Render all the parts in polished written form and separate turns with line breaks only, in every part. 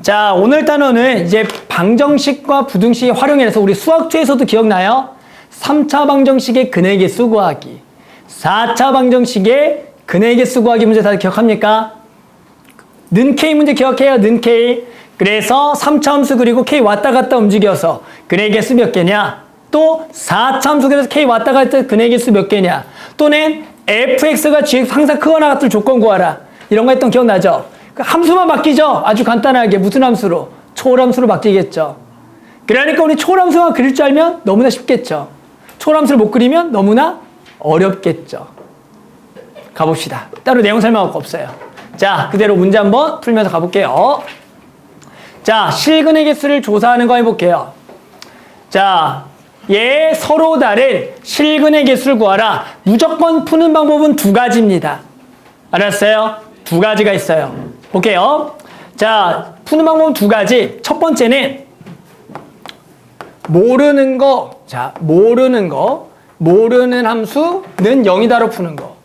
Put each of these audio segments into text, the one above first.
자, 오늘 단어는 이제 방정식과 부등식의 활용해서 우리 수학초에서도 기억나요? 3차 방정식의 근의 개수 구하기, 4차 방정식의 근의 개수 구하기 문제 다들 기억합니까? 는 K 문제 기억해요. 는 K. 그래서 3차 함수 그리고 K 왔다 갔다 움직여서 근의 개수 몇 개냐? 또 4차 함수 그래서 K 왔다 갔다 근의 개수 몇 개냐? 또는 fx가 gx 항상 크거나 같은 조건 구하라. 이런 거 했던 기억나죠? 함수만 바뀌죠? 아주 간단하게. 무슨 함수로? 초월함수로 바뀌겠죠. 그러니까 우리 초월함수만 그릴 줄 알면 너무나 쉽겠죠. 초월함수를 못 그리면 너무나 어렵겠죠. 가봅시다. 따로 내용 설명할 거 없어요. 자, 그대로 문제 한번 풀면서 가볼게요. 자, 실근의 개수를 조사하는 거 해볼게요. 자, 얘 서로 다른 실근의 개수를 구하라. 무조건 푸는 방법은 두 가지입니다. 알았어요? 두 가지가 있어요. 볼게요. 자, 푸는 방법은 두 가지. 첫 번째는 모르는 거. 자, 모르는 거. 모르는 함수는 0이다로 푸는 거.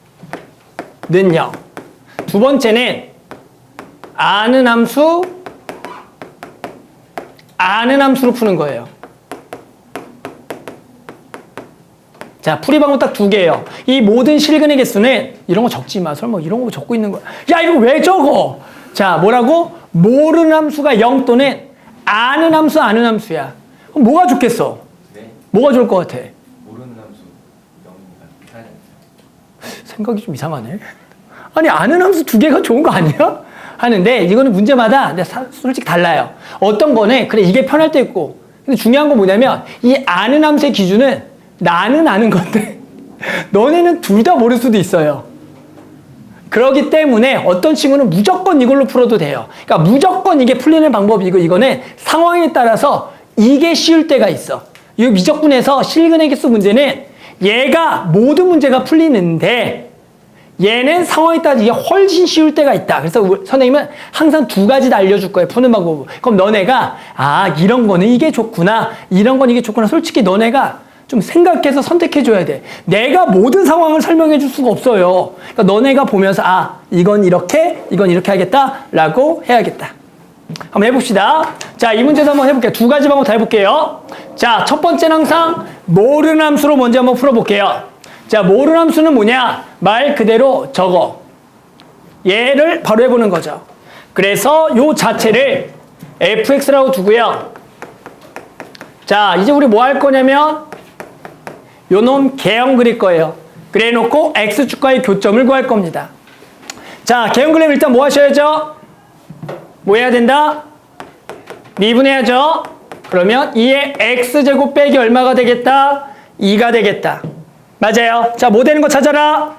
는 0. 두 번째는 아는 함수, 아는 함수로 푸는 거예요. 자, 풀이 방법 딱 두 개예요. 이 모든 실근의 개수는 이런 거 적지 마. 설마 이런 거 적고 있는 거야. 야, 이거 왜 적어? 자, 뭐라고? 모르는 함수가 0 또는 아는 함수, 아는 함수야. 그럼 뭐가 좋겠어?
네.
뭐가 좋을 것 같아?
모르는 함수 0입니다.
생각이 좀 이상하네. 아니, 아는 함수 두 개가 좋은 거 아니야? 하는데 이거는 문제마다 솔직히 달라요. 어떤 거는 그래 이게 편할 때 있고, 근데 중요한 건 뭐냐면 이 아는 함수의 기준은 나는 아는 건데 너네는 둘 다 모를 수도 있어요. 그렇기 때문에 어떤 친구는 무조건 이걸로 풀어도 돼요. 그러니까 무조건 이게 풀리는 방법이고, 이거는 상황에 따라서 이게 쉬울 때가 있어. 이 미적분에서 실근의 개수 문제는 얘가 모든 문제가 풀리는데 얘는 상황에 따라 이게 훨씬 쉬울 때가 있다. 그래서 선생님은 항상 두 가지 다 알려줄 거예요. 푸는 방법. 그럼 너네가 이런 거는 이게 좋구나, 이런 건 이게 좋구나. 솔직히 너네가 좀 생각해서 선택해줘야 돼. 내가 모든 상황을 설명해 줄 수가 없어요. 그러니까 너네가 보면서 이건 이렇게 하겠다라고 해야겠다. 한번 해봅시다. 자, 이 문제도 한번 해볼게요. 두 가지 방법 다 해볼게요. 자, 첫 번째는 항상 모르는 함수로 먼저 한번 풀어볼게요. 자, 모르는 함수는 뭐냐? 말 그대로 적어. 얘를 바로 해보는 거죠. 그래서 요 자체를 fx라고 두고요. 자, 이제 우리 뭐 할 거냐면 요놈 개형 그릴 거예요. 그래 놓고 x축과의 교점을 구할 겁니다. 자, 개형 그리면 일단 뭐 하셔야죠? 뭐 해야 된다? 미분해야죠. 그러면 2의 x제곱 빼기 얼마가 되겠다? 2가 되겠다. 맞아요. 자, 뭐 되는 거 찾아라?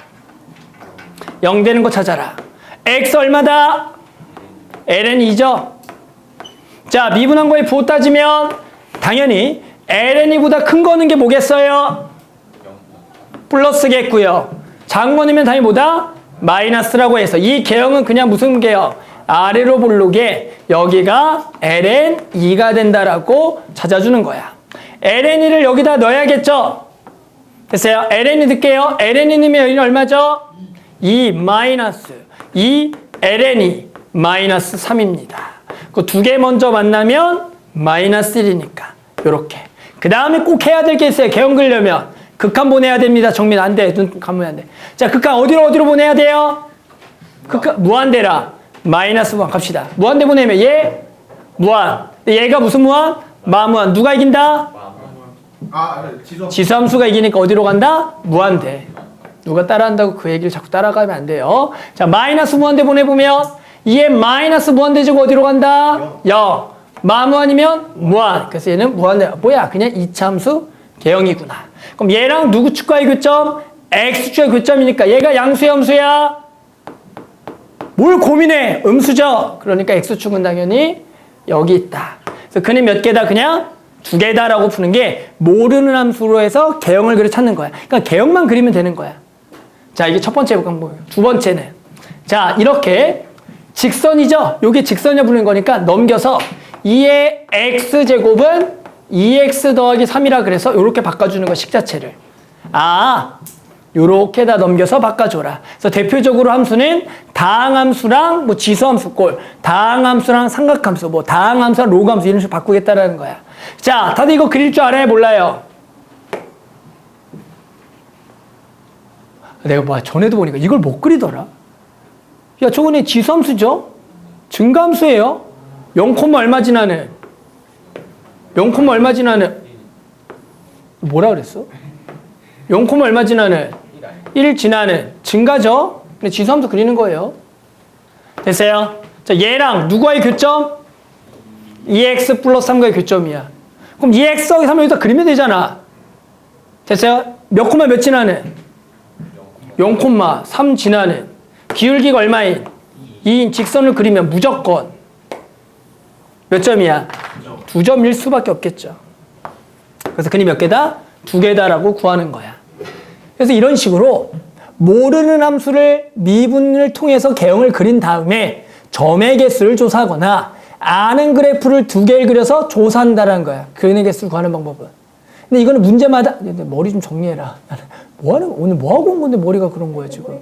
0 되는 거 찾아라. x 얼마다? ln 2죠. 자, 미분한 거에 부호 따지면 당연히 ln 2보다 큰 거는 게 뭐겠어요? 플러스겠고요. 작은 거는 당연히 뭐다? 마이너스라고 해서 이 개형은 그냥 무슨 개형? 아래로 볼록에 여기가 ln 2가 된다라고 찾아주는 거야. ln 2를 여기다 넣어야겠죠? 됐어요? ln 2 넣을게요. ln 2 넣으면 여기는 얼마죠? 2 마이너스 2 ln 2 마이너스 3입니다. 그 두 개 먼저 만나면 마이너스 1이니까 요렇게. 그 다음에 꼭 해야 될 게 있어요. 개형 그리려면 극한 보내야 됩니다. 정민 안 돼. 눈 감으면 안 돼. 자, 극한 어디로 보내야 돼요? 극한 무한대라. 마이너스 무한 갑시다. 무한대 보내면 얘 무한. 얘가 무슨 무한? 마무한. 누가 이긴다? 지수함수가 이기니까 어디로 간다? 무한대. 누가 따라한다고 그 얘기를 자꾸 따라가면 안 돼요. 자, 마이너스 무한대 보내보면 얘 마이너스 무한대지고 어디로 간다? 0. 마무한이면 무한. 그래서 얘는 무한대. 뭐야? 그냥 이차함수 개형이구나. 그럼 얘랑 누구 축과의 교점? x축과의 교점이니까 얘가 양수의 함수야? 뭘 고민해? 음수죠? 그러니까 x축은 당연히 여기 있다. 그래서 그는 몇 개다? 그냥 두 개다라고 푸는 게 모르는 함수로 해서 개형을 그려 찾는 거야. 그러니까 개형만 그리면 되는 거야. 자, 이게 첫 번째 방법이에요. 두 번째는 자, 이렇게 직선이죠? 요게 직선이라 부르는 거니까 넘겨서 2의 x제곱은 2x 더하기 3이라 그래서 이렇게 바꿔주는 거 식자체를. 요렇게다 넘겨서 바꿔줘라. 그래서 대표적으로 함수는 다항함수랑 뭐 지수함수꼴, 다항함수랑 삼각함수, 뭐 다항함수랑 로그함수 이런 식으로 바꾸겠다라는 거야. 자, 다들 이거 그릴 줄 알아요? 몰라요? 내가 뭐 전에도 보니까 이걸 못 그리더라. 야, 저거는 지수함수죠? 증가함수예요. 0, 얼마 지나는? 0, 얼마 지나는? 뭐라 그랬어? 0, 얼마 지나는? 1 지나는 증가죠? 근데 지수함수 그리는 거예요. 됐어요? 자, 얘랑 누구와의 교점? 2x 플러스 3과의 교점이야. 그럼 2x 하기 3을 여기다 그리면 되잖아. 됐어요? 몇 콤마 몇 지나는? 0,3 지나는. 기울기가 얼마인? 2인 직선을 그리면 무조건 몇 점이야? 2점일 수밖에 없겠죠. 그래서 그림 몇 개다? 2개다라고 구하는 거야. 그래서 이런 식으로 모르는 함수를 미분을 통해서 개형을 그린 다음에 점의 개수를 조사하거나 아는 그래프를 2개를 그려서 조사한다는 거야. 그림의 개수를 구하는 방법은. 근데 이거는 문제마다 머리 좀 정리해라. 오늘 뭐 하고 온 건데 머리가 그런 거야 지금.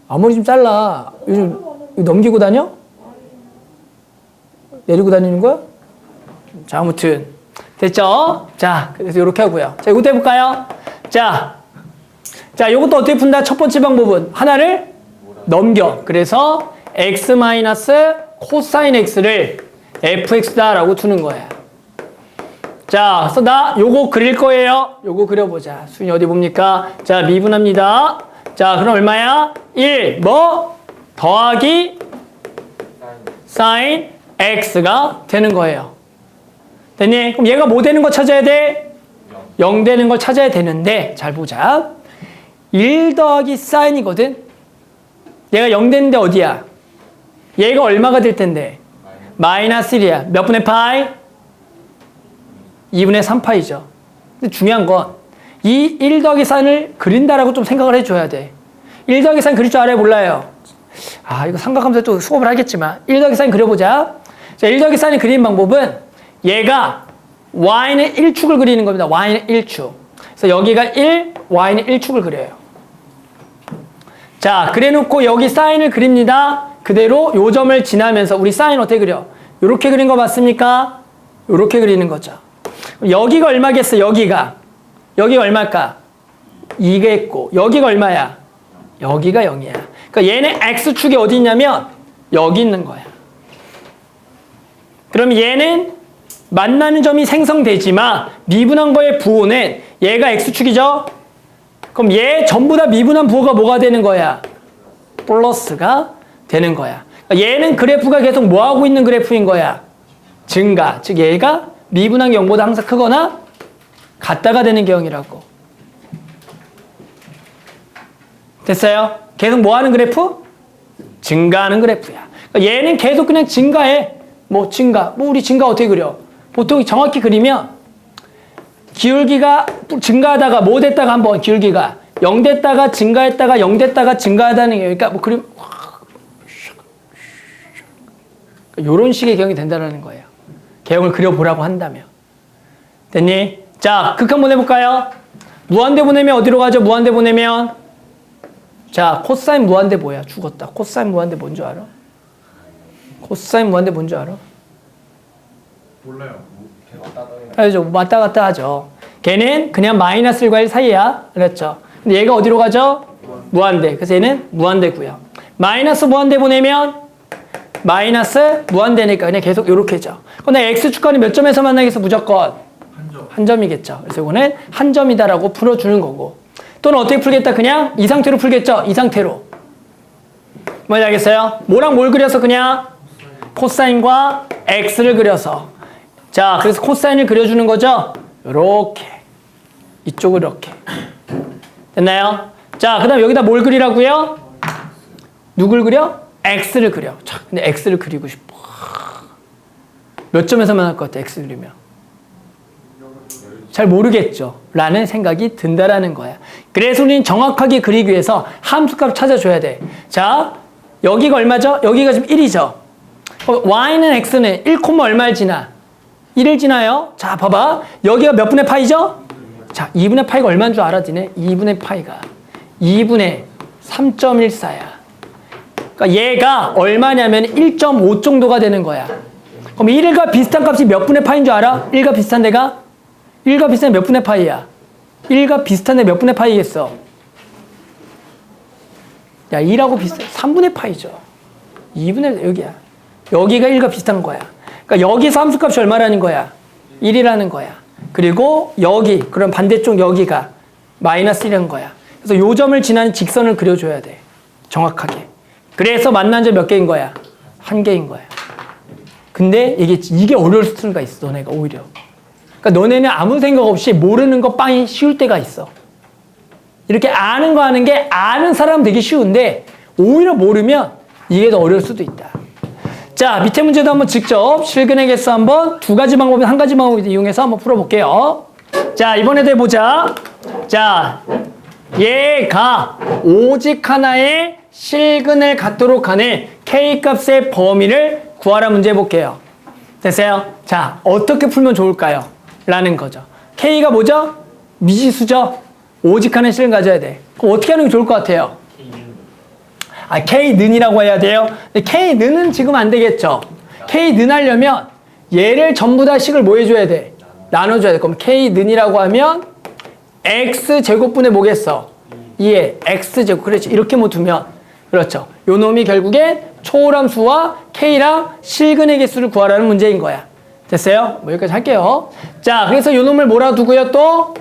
앞머리 좀 잘라. 요즘 넘기고 다녀? 내리고 다니는 거야? 자, 아무튼 됐죠? 자, 그래서 이렇게 하고요. 자, 이것도 해볼까요? 자, 이것도 어떻게 푼다? 첫 번째 방법은 하나를 넘겨. 그래서 x 마이너스 코사인 x를 fx다라고 두는 거야. 자, 그래서 나 요거 그릴 거예요. 요거 그려보자. 수인이 어디 봅니까? 자, 미분합니다. 자, 그럼 얼마야? 1, 뭐? 더하기 사인 x가 되는 거예요. 됐니? 그럼 얘가 뭐 되는 거 찾아야 돼? 0 되는 걸 찾아야 되는데, 잘 보자. 1 더하기 사인이거든? 얘가 0 되는데 어디야? 얘가 얼마가 될 텐데? 마이너스 1이야. 몇 분의 파이? 2분의 3파이죠. 근데 중요한 건, 이 1 더하기 사인을 그린다라고 좀 생각을 해줘야 돼. 1 더하기 사인 그릴 줄 알아요? 몰라요? 아, 이거 삼각함수에 또 수업을 하겠지만, 1 더하기 사인 그려보자. 자, 1 더하기 사인을 그리는 방법은, 얘가 y는 1축을 그리는 겁니다. y는 1축. 그래서 여기가 1, y는 1축을 그려요. 자, 그래놓고 여기 사인을 그립니다. 그대로 요 점을 지나면서 우리 사인 어떻게 그려? 요렇게 그린 거 맞습니까? 요렇게 그리는 거죠. 여기가 얼마겠어? 여기가 얼마일까? 2겠고 여기가 얼마야? 여기가 0이야. 그러니까 얘는 x축이 어디 있냐면 여기 있는 거야. 그럼 얘는 만나는 점이 생성되지만 미분한 거의 부호는 얘가 x축이죠? 그럼 얘 전부 다 미분한 부호가 뭐가 되는 거야? 플러스가 되는 거야. 그러니까 얘는 그래프가 계속 뭐하고 있는 그래프인 거야? 증가. 즉 얘가 미분한 게 0보다 항상 크거나 같다가 되는 경이라고. 됐어요? 계속 뭐하는 그래프? 증가하는 그래프야. 그러니까 얘는 계속 그냥 증가해. 뭐 증가. 뭐 우리 증가 어떻게 그려? 보통 정확히 그리면 기울기가 증가하다가 뭐 됐다가 한번 기울기가 0 됐다가 증가했다가 0 됐다가 증가하다는 게 그러니까 뭐 그림 이런 식의 경이 된다는 거예요. 개형을 그려보라고 한다면. 됐니? 자, 극 한번 해볼까요? 무한대 보내면 어디로 가죠? 무한대 보내면 자, 코사인 무한대 뭐야? 죽었다. 코사인 무한대 뭔 줄 알아? 코사인 무한대 뭔 줄 알아?
몰라요. 걔 왔다 갔다
알죠? 왔다 갔다 하죠. 걔는 그냥 마이너스 1과 1 사이야. 그렇죠? 근데 얘가 어디로 가죠? 무한대. 그래서 얘는 무한대고요. 마이너스 무한대 보내면 마이너스 무한대니까 그냥 계속 요렇게죠. 근데 x축간이 몇 점에서 만나겠어? 무조건 한 점이겠죠. 그래서 이거는 한 점이다라고 풀어주는 거고. 또는 어떻게 풀겠다? 그냥 이 상태로 풀겠죠? 이 상태로. 뭔지 알겠어요? 뭐랑 뭘 그려서 그냥 코사인과 x를 그려서. 자, 그래서 코사인을 그려주는 거죠? 요렇게. 이쪽을 이렇게. 됐나요? 자, 그 다음 여기다 뭘 그리라고요? 누굴 그려? x를 그려. 자, 근데 x를 그리고 싶어. 몇 점에서 만날 것 같아, x 그리면? 잘 모르겠죠. 라는 생각이 든다라는 거야. 그래서 우리는 정확하게 그리기 위해서 함수값 찾아줘야 돼. 자, 여기가 얼마죠? 여기가 지금 1이죠. y는 x는 1, 얼마를 지나? 1을 지나요. 자, 봐봐. 여기가 몇 분의 파이죠? 자, 2분의 파이가 얼마인 줄 알아, 니네? 2분의 파이가 2분의 3.14야. 그러니까 얘가 얼마냐면 1.5 정도가 되는 거야. 그럼 1과 비슷한 값이 몇 분의 파인 줄 알아? 1과 비슷한 데가? 1과 비슷한 데 몇 분의 파이야? 1과 비슷한 데 몇 분의 파이겠어? 야, 2라고 비슷해. 3분의 파이죠. 2분의 여기야. 여기가 1과 비슷한 거야. 그러니까 여기서 함수값이 얼마라는 거야? 1이라는 거야. 그리고 여기, 그럼 반대쪽 여기가 마이너스 1이라는 거야. 그래서 요 점을 지나는 직선을 그려줘야 돼. 정확하게. 그래서 만난 점 몇 개인 거야? 한 개인 거야. 근데 이게 어려울 수가 있어, 너네가 오히려. 그러니까 너네는 아무 생각 없이 모르는 거 빵이 쉬울 때가 있어. 이렇게 아는 거 하는 게 아는 사람 되게 쉬운데 오히려 모르면 이게 더 어려울 수도 있다. 자, 밑에 문제도 한번 직접 실근의 개수 한번 두 가지 방법, 한 가지 방법 이용해서 한번 풀어볼게요. 자, 이번에도 해보자. 자, 얘가 오직 하나의 실근을 갖도록 하는 K값의 범위를 구하라 문제 해볼게요. 됐어요? 자, 어떻게 풀면 좋을까요? 라는 거죠. K가 뭐죠? 미지수죠? 오직 하나의 실근 가져야 돼. 그럼 어떻게 하는 게 좋을 것 같아요? 아, K는이라고 해야 돼요? 근데 K는은 지금 안 되겠죠? K는 하려면 얘를 전부 다 식을 뭐 해줘야 돼? 나눠줘야 돼. 그럼 K는이라고 하면 X제곱분의 뭐겠어? 2의 X제곱. 그렇지. 이렇게 못 두면. 그렇죠. 요 놈이 결국엔 초월함수와 K랑 실근의 개수를 구하라는 문제인 거야. 됐어요? 뭐 여기까지 할게요. 자, 그래서 요 놈을 뭐라 두고요? 또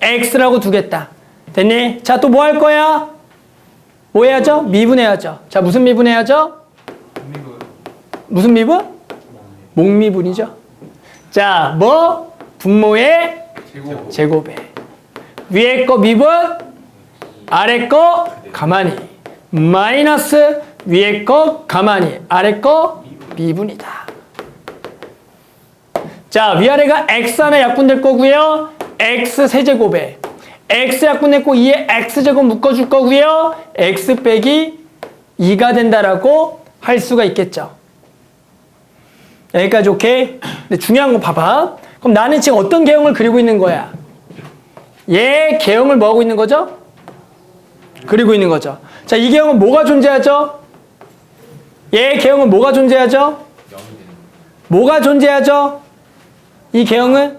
Fx라고 두겠다. 됐니? 자, 또 뭐 할 거야? 뭐 해야죠? 미분해야죠. 자, 무슨 미분해야죠? 무슨 미분? 목미분이죠. 자, 뭐? 분모의 제곱에. 위에 거 미분, 아래 거 가만히. 마이너스 위에 거 가만히, 아래 거 미분이다. 자, 위아래가 x 하나 약분될 거고요. x 세제곱에 x 약분했고 2에 x제곱 묶어줄 거고요. x 빼기 2가 된다라고 할 수가 있겠죠. 여기까지 오케이? 근데 중요한 거 봐봐. 그럼 나는 지금 어떤 개형을 그리고 있는 거야? 얘 개형을 뭐 하고 있는 거죠? 그리고 있는 거죠. 자, 이 개형은 뭐가 존재하죠? 얘 개형은 뭐가 존재하죠? 뭐가 존재하죠? 이 개형은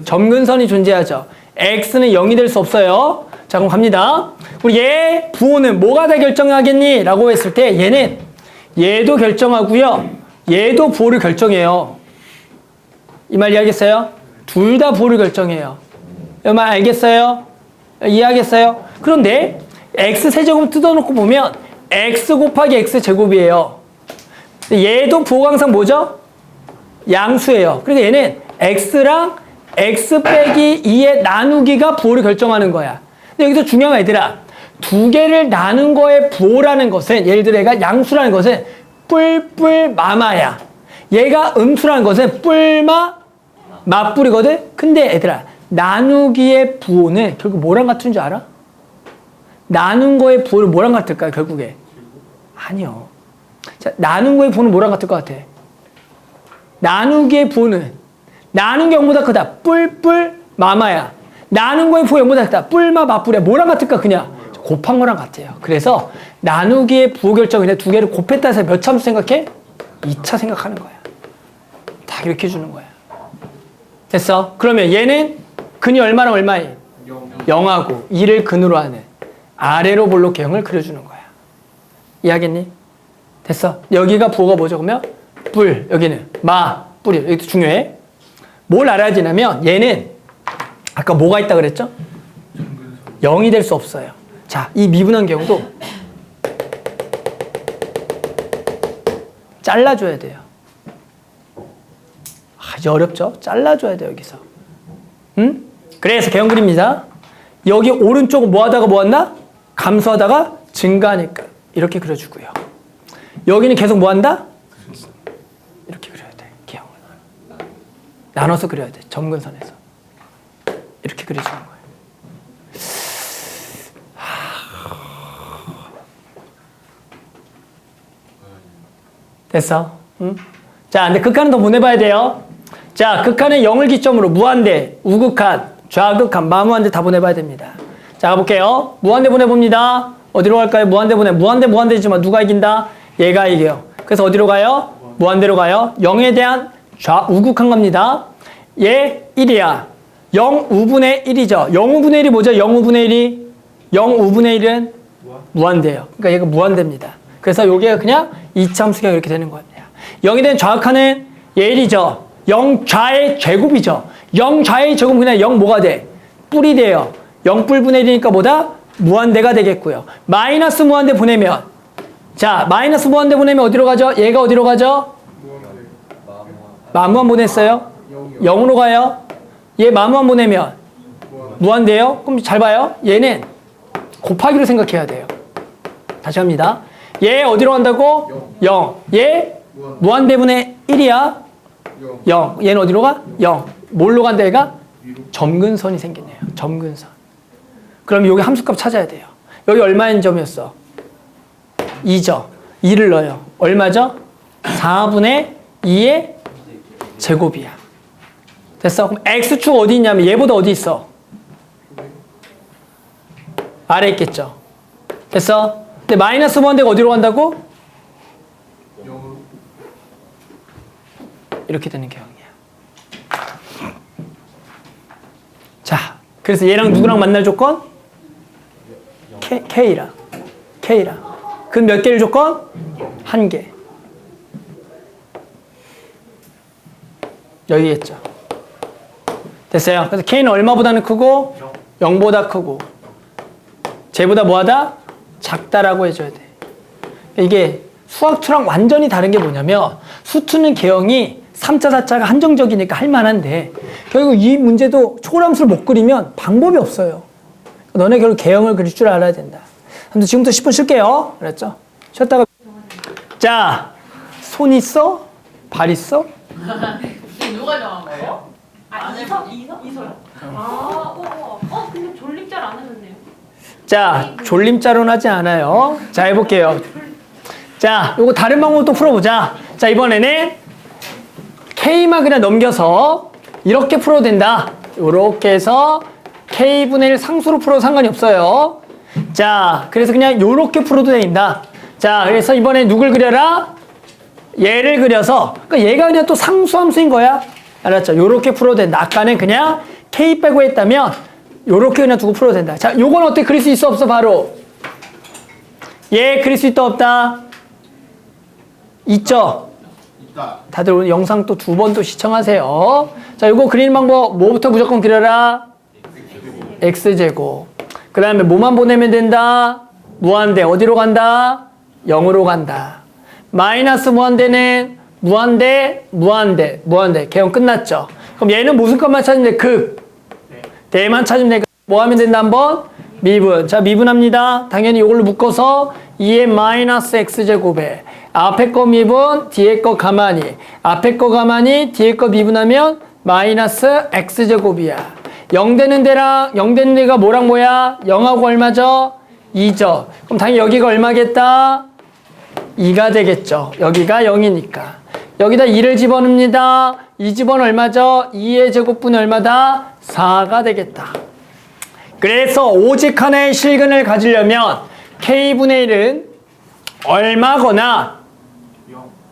점근선이 존재하죠. x는 0이 될 수 없어요. 자, 그럼 갑니다. 우리 얘 부호는 뭐가 다 결정하겠니? 라고 했을 때 얘는 얘도 결정하고요. 얘도 부호를 결정해요. 이 말 이해하겠어요? 둘 다 부호를 결정해요. 이 말 알겠어요? 이해하겠어요? 그런데 x 세제곱 뜯어놓고 보면 x 곱하기 x 제곱이에요. 얘도 부호가 항상 뭐죠? 양수예요. 그러니까 얘는 x랑 x 빼기 2의 나누기가 부호를 결정하는 거야. 근데 여기서 중요한 거 얘들아, 두 개를 나눈 거의 부호라는 것은, 예를 들어 얘가 양수라는 것은 뿔뿔 마마야. 얘가 음수라는 것은 뿔마 맞뿔이거든. 근데 얘들아, 나누기의 부호는 결국 뭐랑 같은 줄 알아? 나눈 거의 부호는 뭐랑 같을까요, 결국에? 아니요. 자, 나눈 거의 부호는 뭐랑 같을 것 같아? 나누기의 부호는 나눈 게 0보다 크다. 뿔뿔 마마야. 나눈 거의 부호 0보다 크다. 뿔마 맞뿔이야. 뭐랑 같을까? 그냥 곱한 거랑 같아요. 그래서 나누기의 부호 결정인데 두 개를 곱했다 해서 몇 차 함수 생각해? 2차 생각하는 거야. 다 이렇게 해주는 거야. 됐어? 그러면 얘는 근이 얼마랑 얼마에? 0하고 2를 근으로 하는 아래로 볼록 개형을 그려주는 거야. 이해하겠니? 됐어? 여기가 부호가 뭐죠? 그러면 뿔, 여기는 마, 뿔이. 여기도 중요해. 뭘 알아야 되냐면 얘는 아까 뭐가 있다 그랬죠? 0이 될 수 없어요. 자, 이 미분한 경우도 잘라줘야 돼요. 아주 어렵죠? 잘라줘야 돼요, 여기서. 응? 그래서 개형 그립니다. 여기 오른쪽은 뭐 하다가 뭐 한다? 감소하다가 증가하니까 이렇게 그려주고요. 여기는 계속 뭐 한다? 이렇게 그려야 돼, 개형을. 나눠서 그려야 돼, 점근선에서. 이렇게 그려주는 거예요. 됐어? 응? 자, 근데 극한은 더 보내봐야 돼요. 자, 극한의 0을 기점으로 무한대, 우극한, 좌극한, 마무한대 다 보내봐야 됩니다. 자, 가볼게요. 무한대 보내봅니다. 어디로 갈까요? 무한대 무한대지만 누가 이긴다? 얘가 이겨요. 그래서 어디로 가요? 무한대로 가요. 0에 대한 우극한 겁니다. 얘 1이야. 0 우분의 1이죠. 0 우분의 1이 뭐죠? 0 우분의 1이? 0 우분의 1은 무한대예요. 그러니까 얘가 무한대입니다. 그래서 여기가 그냥 이차함수가 이렇게 되는 거예요. 0에 대한 좌극한은 얘 1이죠. 0 좌의 제곱이죠. 0 좌의 제곱은 그냥 0 뭐가 돼? 뿔이 돼요. 0뿔 분의 1이니까 뭐다? 무한대가 되겠고요. 마이너스 무한대 보내면, 자, 마이너스 무한대 보내면 어디로 가죠? 얘가 어디로 가죠? 마무한 보냈어요? 0으로 가요. 얘 마무한 보내면 무한대요? 그럼 잘 봐요. 얘는 곱하기로 생각해야 돼요. 다시 합니다. 얘 어디로 간다고? 0. 얘 무한대분의 1이야. 0. 얘는 어디로 가? 0. 뭘로 간다 얘가? 점근선이 생기네요. 점근선. 그럼 여기 함수값 찾아야 돼요. 여기 얼마인 점이었어? 2죠. 2를 넣어요. 얼마죠? 4분의 2의 제곱이야. 됐어? 그럼 x축 어디 있냐면 얘보다 어디 있어? 아래 있겠죠. 됐어? 근데 마이너스 무한대가 어디로 간다고? 이렇게 되는 경우이야. 자, 그래서 얘랑 누구랑 만날 조건? K랑. 그 몇 개를 조건? 1개. 여기겠죠. 됐어요. 그래서 K는 얼마보다는 크고 0보다 크고 쟤보다 뭐하다? 작다라고 해줘야 돼. 이게 수학2랑 완전히 다른 게 뭐냐면 수2는 개형이 3자, 4자가 한정적이니까 할만한데 결국 이 문제도 초람수를 못 그리면 방법이 없어요. 너네 결국 개형을 그릴 줄 알아야 된다. 아무튼 지금부터 10분 쉴게요. 그랬죠? 쉬었다가 자, 손 있어? 발 있어?
누가 정한 거예요? 이서요? 근데 졸립 잘 안 해줬네요.
자, 졸림자로는 하지 않아요. 자, 해볼게요. 자, 요거 다른 방법으로 또 풀어보자. 자, 이번에는 K만 그냥 넘겨서 이렇게 풀어도 된다. 요렇게 해서 K분의 1 상수로 풀어도 상관이 없어요. 자, 그래서 그냥 요렇게 풀어도 된다. 자, 그래서 이번에 누굴 그려라? 얘를 그려서, 그러니까 얘가 그냥 또 상수함수인 거야. 알았죠? 요렇게 풀어도 된다. 아까는 그냥 K 빼고 했다면 요렇게 그냥 두고 풀어도 된다. 자, 요건 어떻게 그릴 수 있어? 없어? 바로. 얘 그릴 수 있다? 없다? 있죠? 다들 오늘 영상 또 2번 또 시청하세요. 자, 요거 그리는 방법 뭐부터 무조건 그려라? X제곱. 그 다음에 뭐만 보내면 된다? 무한대. 어디로 간다? 0으로 간다. 마이너스 무한대는 무한대. 개형 끝났죠? 그럼 얘는 무슨 값만 찾으면 돼? 극. 대만 찾으면 되니까 뭐 하면 된다 한번? 미분. 자, 미분합니다. 당연히 이걸로 묶어서 2의 마이너스 x제곱에 앞에 거 미분, 뒤에 거 가만히. 앞에 거 가만히, 뒤에 거 미분하면 마이너스 x제곱이야. 0 되는 데랑 0 되는 데가 뭐랑 뭐야? 0하고 얼마죠? 2죠. 그럼 당연히 여기가 얼마겠다? 2가 되겠죠. 여기가 0이니까. 여기다 2를 집어넣습니다. 2 집어넣으면 얼마죠? 2의 제곱분이 얼마다? 4가 되겠다. 그래서 오직 하나의 실근을 가지려면 K분의 1은 얼마거나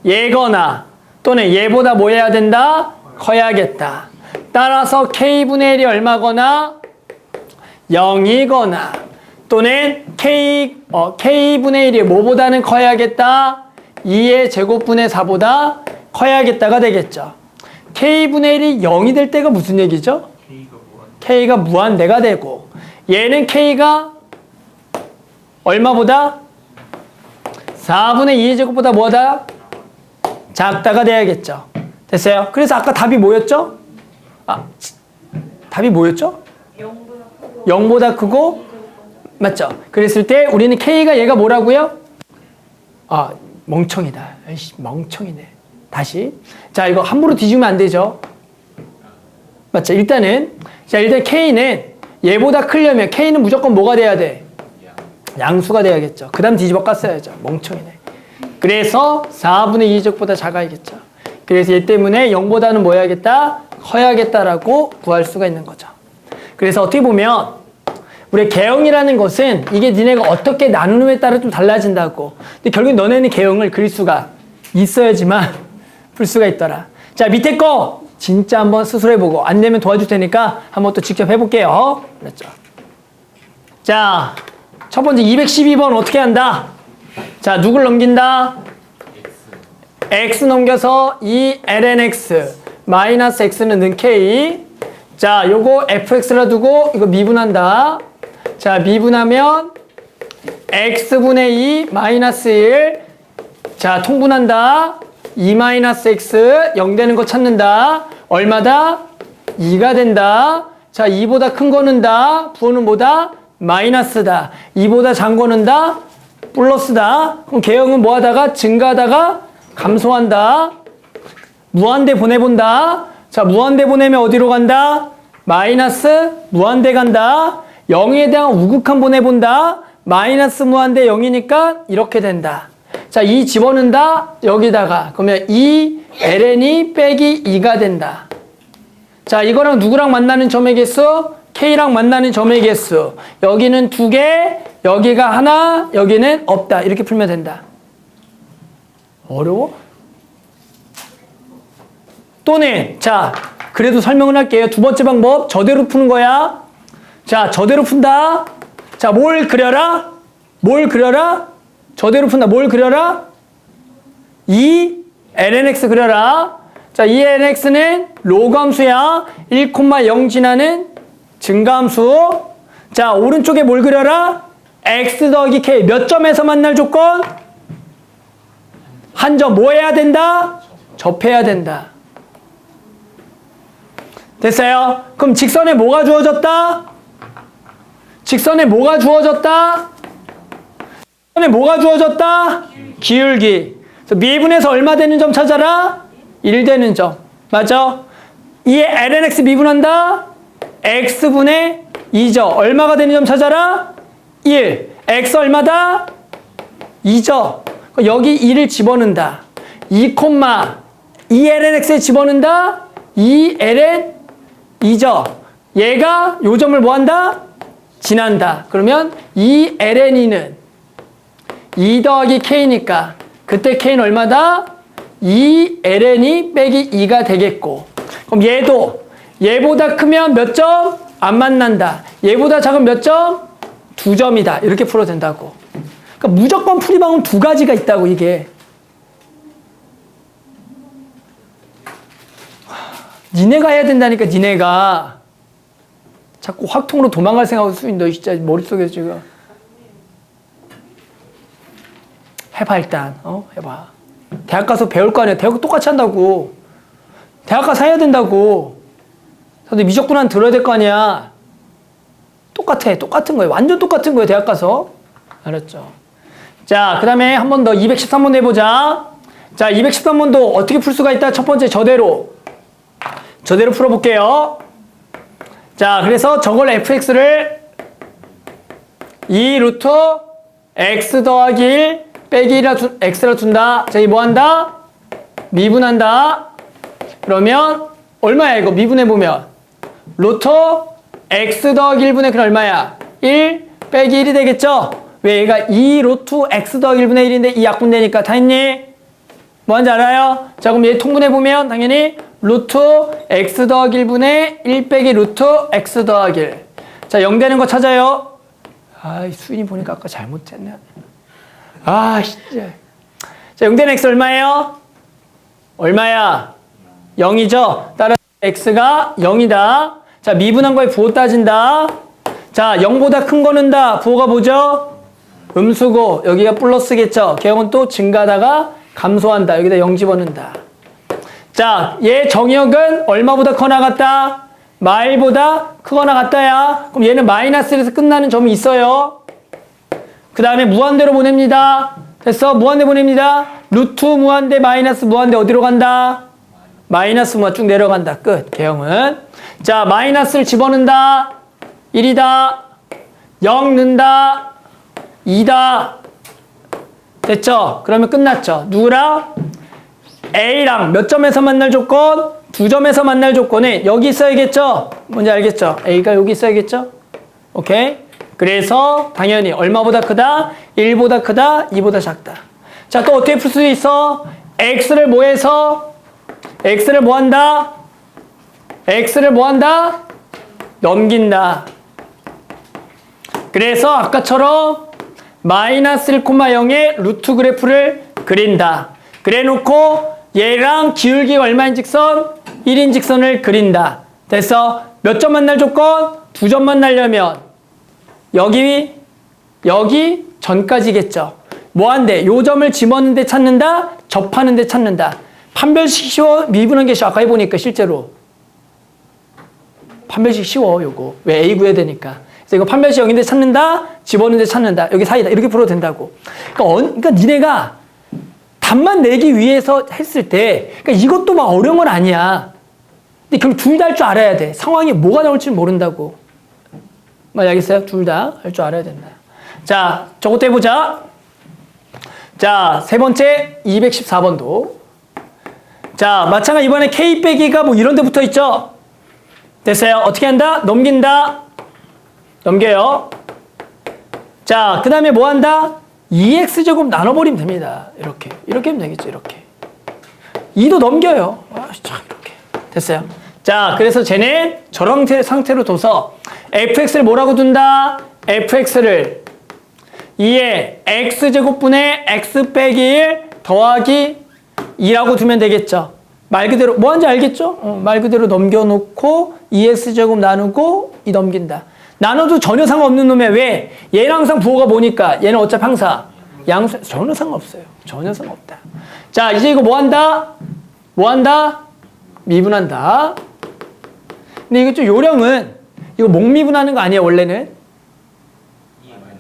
얘거나 또는 얘보다 뭐 해야 된다? 커야겠다. 따라서 K분의 1이 얼마거나 0이거나 또는 K분의 1이 뭐보다는 커야겠다? 2의 제곱분의 4보다 커야겠다가 되겠죠. K분의 1이 0이 될 때가 무슨 얘기죠? K가 무한대가 되고 얘는 K가 얼마보다? 4분의 2의 제곱보다 뭐다? 작다가 돼야겠죠. 됐어요? 그래서 아까 답이 뭐였죠? 답이 뭐였죠? 0보다 크고 맞죠? 그랬을 때 우리는 K가 얘가 뭐라고요? 멍청이다. 에이씨, 멍청이네. 다시. 자, 이거 함부로 뒤지면 안 되죠? 맞죠? 일단 K는 얘보다 크려면 K는 무조건 뭐가 돼야 돼? 양수가 돼야겠죠. 그 다음 뒤집어 깠어야죠. 멍청이네. 그래서 4분의 2제곱보다 작아야겠죠. 그래서 얘 때문에 0보다는 뭐 해야겠다? 커야겠다라고 구할 수가 있는 거죠. 그래서 어떻게 보면 우리 개형이라는 것은 이게 니네가 어떻게 나누느냐에 따라 좀 달라진다고. 근데 결국 너네는 개형을 그릴 수가 있어야지만 풀 수가 있더라. 자, 밑에 거 진짜 한번 스스로 해보고 안 되면 도와줄 테니까 한번 또 직접 해볼게요. 그렇죠. 자, 첫 번째 212번 어떻게 한다? 자, 누굴 넘긴다? x 넘겨서 이 lnx 마이너스 x는 는 k. 자, 요거 fx라 두고 이거 미분한다. 자, 미분하면 x분의 2 마이너스 1. 자, 통분한다. 2 마이너스 x 0 되는 거 찾는다. 얼마다? 2가 된다. 자, 2보다 큰 거는 다. 부호는 뭐다? 마이너스다. 2보다 작은 거는 다. 플러스다. 그럼 개형은 뭐 하다가? 증가하다가 감소한다. 무한대 보내본다. 자, 무한대 보내면 어디로 간다? 마이너스 무한대 간다. 0에 대한 우극한 보내본다. 마이너스 무한대 0이니까 이렇게 된다. 자, 2 집어넣는다. 여기다가. 그러면 2 ln이 빼기 2가 된다. 자, 이거랑 누구랑 만나는 점의 개수? k랑 만나는 점의 개수. 여기는 2개, 여기가 하나, 여기는 없다. 이렇게 풀면 된다. 어려워? 또는 자, 그래도 설명을 할게요. 두 번째 방법 저대로 푸는 거야. 자, 저대로 푼다. 자, 뭘 그려라? 뭘 그려라? 저대로 푼다. 뭘 그려라? 이 lnx 그려라. 자, 이 lnx는 로그함수야. 1,0 지나는 증가함수. 자, 오른쪽에 뭘 그려라? x 더하기 k. 몇 점에서 만날 조건? 한 점. 뭐 해야 된다? 접해야 된다. 됐어요? 그럼 직선에 뭐가 주어졌다? 직선에 뭐가 주어졌다? 직선에 뭐가 주어졌다? 기울기. 그래서 미분해서 얼마 되는 점 찾아라? 1 되는 점. 맞아? 이 lnx 미분한다? x분의 2죠. 얼마가 되는 점 찾아라? 1. x 얼마다? 2죠. 여기 2를 집어넣는다. 2, 2 lnx에 집어넣는다? 2 ln 2죠. 얘가 요 점을 뭐 한다? 지난다. 그러면 2 ln이는 2 더하기 k니까 그때 k는 얼마다? 2 ln이 빼기 2가 되겠고. 그럼 얘도 얘보다 크면 몇 점? 안 만난다. 얘보다 작으면 몇 점? 2점이다. 이렇게 풀어도 된다고. 그러니까 무조건 풀이방은 두 가지가 있다고 이게. 니네가 해야 된다니까 니네가. 자꾸 확통으로 도망갈 생각을 쓰니 너 진짜 머릿속에 지금. 해봐 일단. 해봐. 대학 가서 배울 거 아니야. 대학 똑같이 한다고. 대학 가서 해야 된다고. 근데 미적분한 들어야 될 거 아니야. 똑같아. 똑같은 거예요. 완전 똑같은 거예요. 대학 가서. 알았죠? 자, 그 다음에 한 번 더 213번 해보자. 자, 213번도 어떻게 풀 수가 있다? 첫 번째 저대로. 저대로 풀어볼게요. 자, 그래서 저걸 fx를 2 루트 x 더하기 1 빼기 1라 x라 둔다. 자, 이 뭐 한다? 미분한다. 그러면 얼마야 이거 미분해보면? 루트 x 더하기 1분의 그럼 얼마야? 1 빼기 1이 되겠죠? 왜 얘가 2 루트 x 더하기 1분의 1인데 이 약분되니까 다 했니? 뭐하는지 알아요? 자, 그럼 얘 통분해보면 당연히 루트 x 더하기 1분의 1 빼기 루트 x 더하기 1. 자, 0 되는 거 찾아요. 아, 수인이 보니까 아까 잘못했네. 아, 진짜. 자, 0 되는 x 얼마예요? 얼마야? 0이죠? 따라서 x가 0이다. 자, 미분한 거에 부호 따진다. 자, 0보다 큰 거는 다. 부호가 뭐죠? 음수고, 여기가 플러스겠죠? 개형은 또 증가하다가 감소한다. 여기다 0 집어넣는다. 자, 얘 정역은 얼마보다 커나 같다? 마일보다 크거나 같다야. 그럼 얘는 마이너스에서 끝나는 점이 있어요. 그 다음에 무한대로 보냅니다. 됐어? 무한대 보냅니다. 루트 무한대 마이너스 무한대 어디로 간다? 마이너스 무한 쭉 내려간다. 끝. 개형은. 자, 마이너스를 집어넣는다. 1이다. 0 넣는다. 2다. 됐죠? 그러면 끝났죠. 누구랑? A랑 몇 점에서 만날 조건? 2점에서 만날 조건에 여기 있어야겠죠? 뭔지 알겠죠? A가 여기 있어야겠죠? 오케이? 그래서 당연히 얼마보다 크다? 1보다 크다? 2보다 작다. 자, 또 어떻게 풀 수 있어? X를 뭐 해서? X를 뭐 한다? X를 뭐 한다? 넘긴다. 그래서 아까처럼 마이너스 1,0의 루트 그래프를 그린다. 그래 놓고 얘랑 기울기가 얼마인 직선? 1인 직선을 그린다. 됐어? 몇 점 만날 조건? 2점 만나려면 여기 전까지겠죠. 뭐 한대? 요 점을 집어넣는 데 찾는다? 접하는 데 찾는다. 판별식 쉬워? 미분한 게 쉬워. 아까 해보니까 실제로. 판별식 쉬워, 요거. 왜? A 구해야 되니까. 그래서 이거 판별식 여기인데 찾는다? 집어넣는 데 찾는다. 여기 사이다. 이렇게 풀어도 된다고. 그러니까 니네가 답만 내기 위해서 했을 때, 그러니까 이것도 막 어려운 건 아니야. 근데 결국 둘 다 할 줄 알아야 돼. 상황이 뭐가 나올지 모른다고. 알겠어요? 둘 다 할 줄 알아야 된다. 자, 저것도 해보자. 자, 세 번째 214번도. 자, 마찬가지 이번에 K 빼기가 뭐 이런 데 붙어 있죠? 됐어요? 어떻게 한다? 넘긴다. 넘겨요. 자, 그 다음에 뭐 한다? 2x제곱 나눠버리면 됩니다. 이렇게. 이렇게 하면 되겠죠. 이렇게. 2도 넘겨요. 자, 이렇게. 됐어요. 자, 그래서 쟤는 저런 상태로 둬서 fx를 뭐라고 둔다? fx를 2에 x제곱분의 x 빼기 1 더하기 2라고 두면 되겠죠. 말 그대로 뭐 하는지 알겠죠? 말 그대로 넘겨놓고 2x제곱 나누고 2 넘긴다. 나눠도 전혀 상관없는 놈이야. 왜? 얘는 항상 부호가 뭐니까 얘는 어차피 항상 양수 전혀 상관없어요. 전혀 상관없다. 자, 이제 이거 뭐 한다? 뭐 한다? 미분한다. 근데 이거 좀 요령은 이거 목미분하는 거 아니에요, 원래는?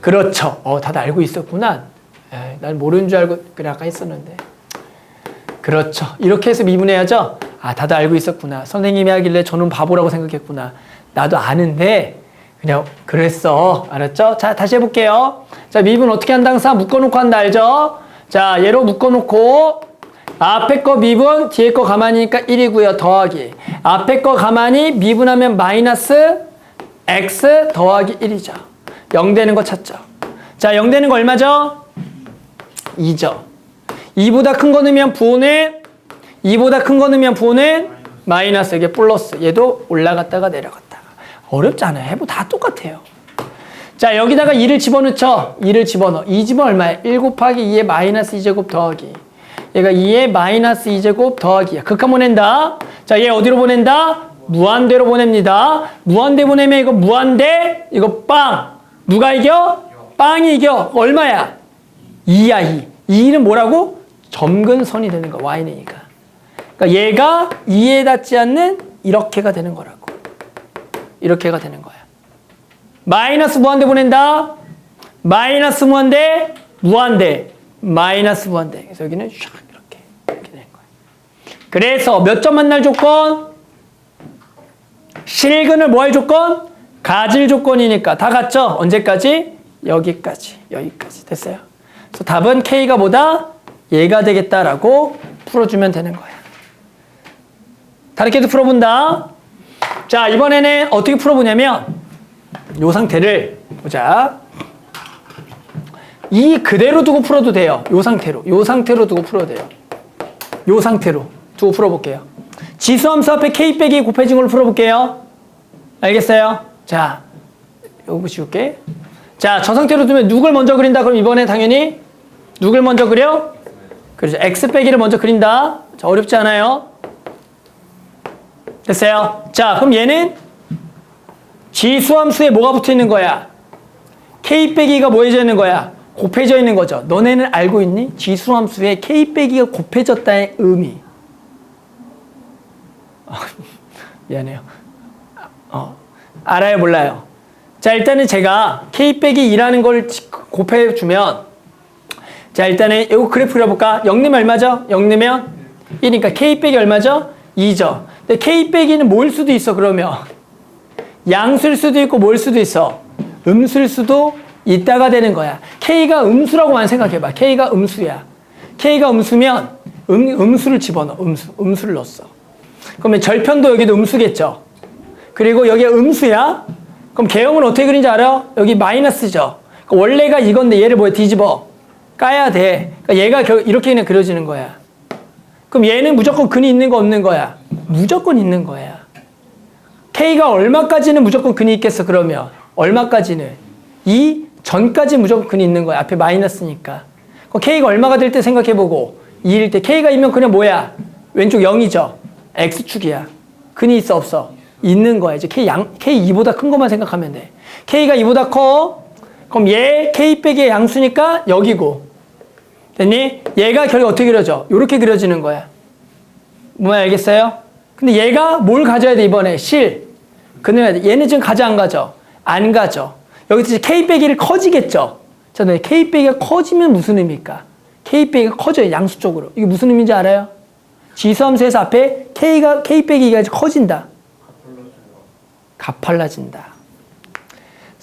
그렇죠. 다들 알고 있었구나. 에이, 난 모르는 줄 알고 그래 아까 했었는데. 그렇죠. 이렇게 해서 미분해야죠. 아, 다들 알고 있었구나. 선생님이 하길래 저는 바보라고 생각했구나. 나도 아는데 그냥 그랬어. 알았죠? 자, 다시 해볼게요. 자, 미분 어떻게 한다 항상 묶어놓고 한다 알죠? 자, 얘로 묶어놓고 앞에 거 미분, 뒤에 거 가만히니까 1이고요. 더하기. 앞에 거 가만히 미분하면 마이너스 x 더하기 1이죠. 0 되는 거 찾죠. 자, 0 되는 거 얼마죠? 2죠. 2보다 큰 거 넣으면 부호는 2보다 큰 거 넣으면 부호는 마이너스. 이게 플러스. 얘도 올라갔다가 내려갔다가. 어렵지 않아요. 해보 다 똑같아요. 자, 여기다가 2를 집어넣죠. 2를 집어넣어. 2 집어 얼마야? 1 곱하기 2의 마이너스 2제곱 더하기. 얘가 2의 마이너스 2제곱 더하기야. 극한 보낸다. 자, 얘 어디로 보낸다? 무한대로 보냅니다. 무한대 보내면 이거 무한대, 이거 빵. 누가 이겨? 빵이 이겨. 얼마야? 2야, 2. 2는 뭐라고? 점근선이 되는 거야. y니까. 그러니까 얘가 2에 닿지 않는 이렇게가 되는 거라고. 이렇게가 되는 거야. 마이너스 무한대 보낸다. 마이너스 무한대, 무한대, 마이너스 무한대. 그래서 여기는 샥 이렇게 되는 거야. 그래서 몇 점 만날 조건? 실근을 뭐 할 조건? 가질 조건이니까 다 같죠? 언제까지? 여기까지. 됐어요. 그래서 답은 K가 보다 얘가 되겠다라고 풀어주면 되는 거야. 다르게도 풀어본다. 자, 이번에는 어떻게 풀어보냐면 이 상태를 보자. 이 그대로 두고 풀어도 돼요. 이 상태로 두고 풀어도 돼요. 이 상태로 두고 풀어볼게요. 지수함수 앞에 K 빼기 곱해진 걸로 풀어볼게요. 알겠어요? 자, 요거 지울게. 자, 저 상태로 두면 누굴 먼저 그린다? 그럼 이번에 당연히 누굴 먼저 그려? 그렇죠. X 빼기를 먼저 그린다. 자, 어렵지 않아요? 됐어요? 자, 그럼 얘는 지수함수에 뭐가 붙어 있는 거야? K 빼기가 뭐 해져 있는 거야? 곱해져 있는 거죠. 너네는 알고 있니? 지수함수에 K 빼기가 곱해졌다의 의미. 미안해요. 알아요, 몰라요? 자, 일단은 제가 K 빼기 2라는 걸 곱해주면, 자, 일단은 이거 그래프 그려볼까? 0 넣으면 얼마죠? 0 넣으면 1이니까 K 빼기 얼마죠? 2죠. 근데 K 빼기는 뭐일 수도 있어, 그러면? 양수일 수도 있고 뭐일 수도 있어? 음수일 수도 있다가 되는 거야. K가 음수라고만 생각해봐. K가 음수야. K가 음수면 음수를 집어넣어. 음수를 넣었어. 그러면 절편도 여기도 음수겠죠. 그리고 여기가 음수야. 그럼 개형은 어떻게 그린지 알아요? 여기 마이너스죠. 그러니까 원래가 이건데 얘를 뭐에 뒤집어 까야 돼. 그러니까 얘가 이렇게 그냥 그려지는 거야. 그럼 얘는 무조건 근이 있는 거 없는 거야? 무조건 있는 거야. K가 얼마까지는 무조건 근이 있겠어, 그러면? 얼마까지는? 2 전까지 무조건 근이 있는 거야. 앞에 마이너스니까. 그럼 K가 얼마가 될 때 생각해보고 2일 때 K가 있면 그냥 뭐야? 왼쪽 0이죠. X축이야. 근이 있어 없어? 있는 거야. 이제 K2보다 큰 것만 생각하면 돼. K가 2보다 커? 그럼 얘 K 빼기 양수니까 여기고. 됐니? 얘가 결국 어떻게 그려져? 이렇게 그려지는 거야. 뭐야 알겠어요? 근데 얘가 뭘 가져야 돼 이번에? 실. 그녀야 돼. 얘는 지금 가져 안 가져? 안 가져. 여기서 이제 K 빼기를 커지겠죠? 자, 너 K 빼기가 커지면 무슨 의미일까? K 빼기가 커져요. 양수 쪽으로. 이게 무슨 의미인지 알아요? 지수함수에서 앞에 K 빼기가 커진다. 가팔라진다.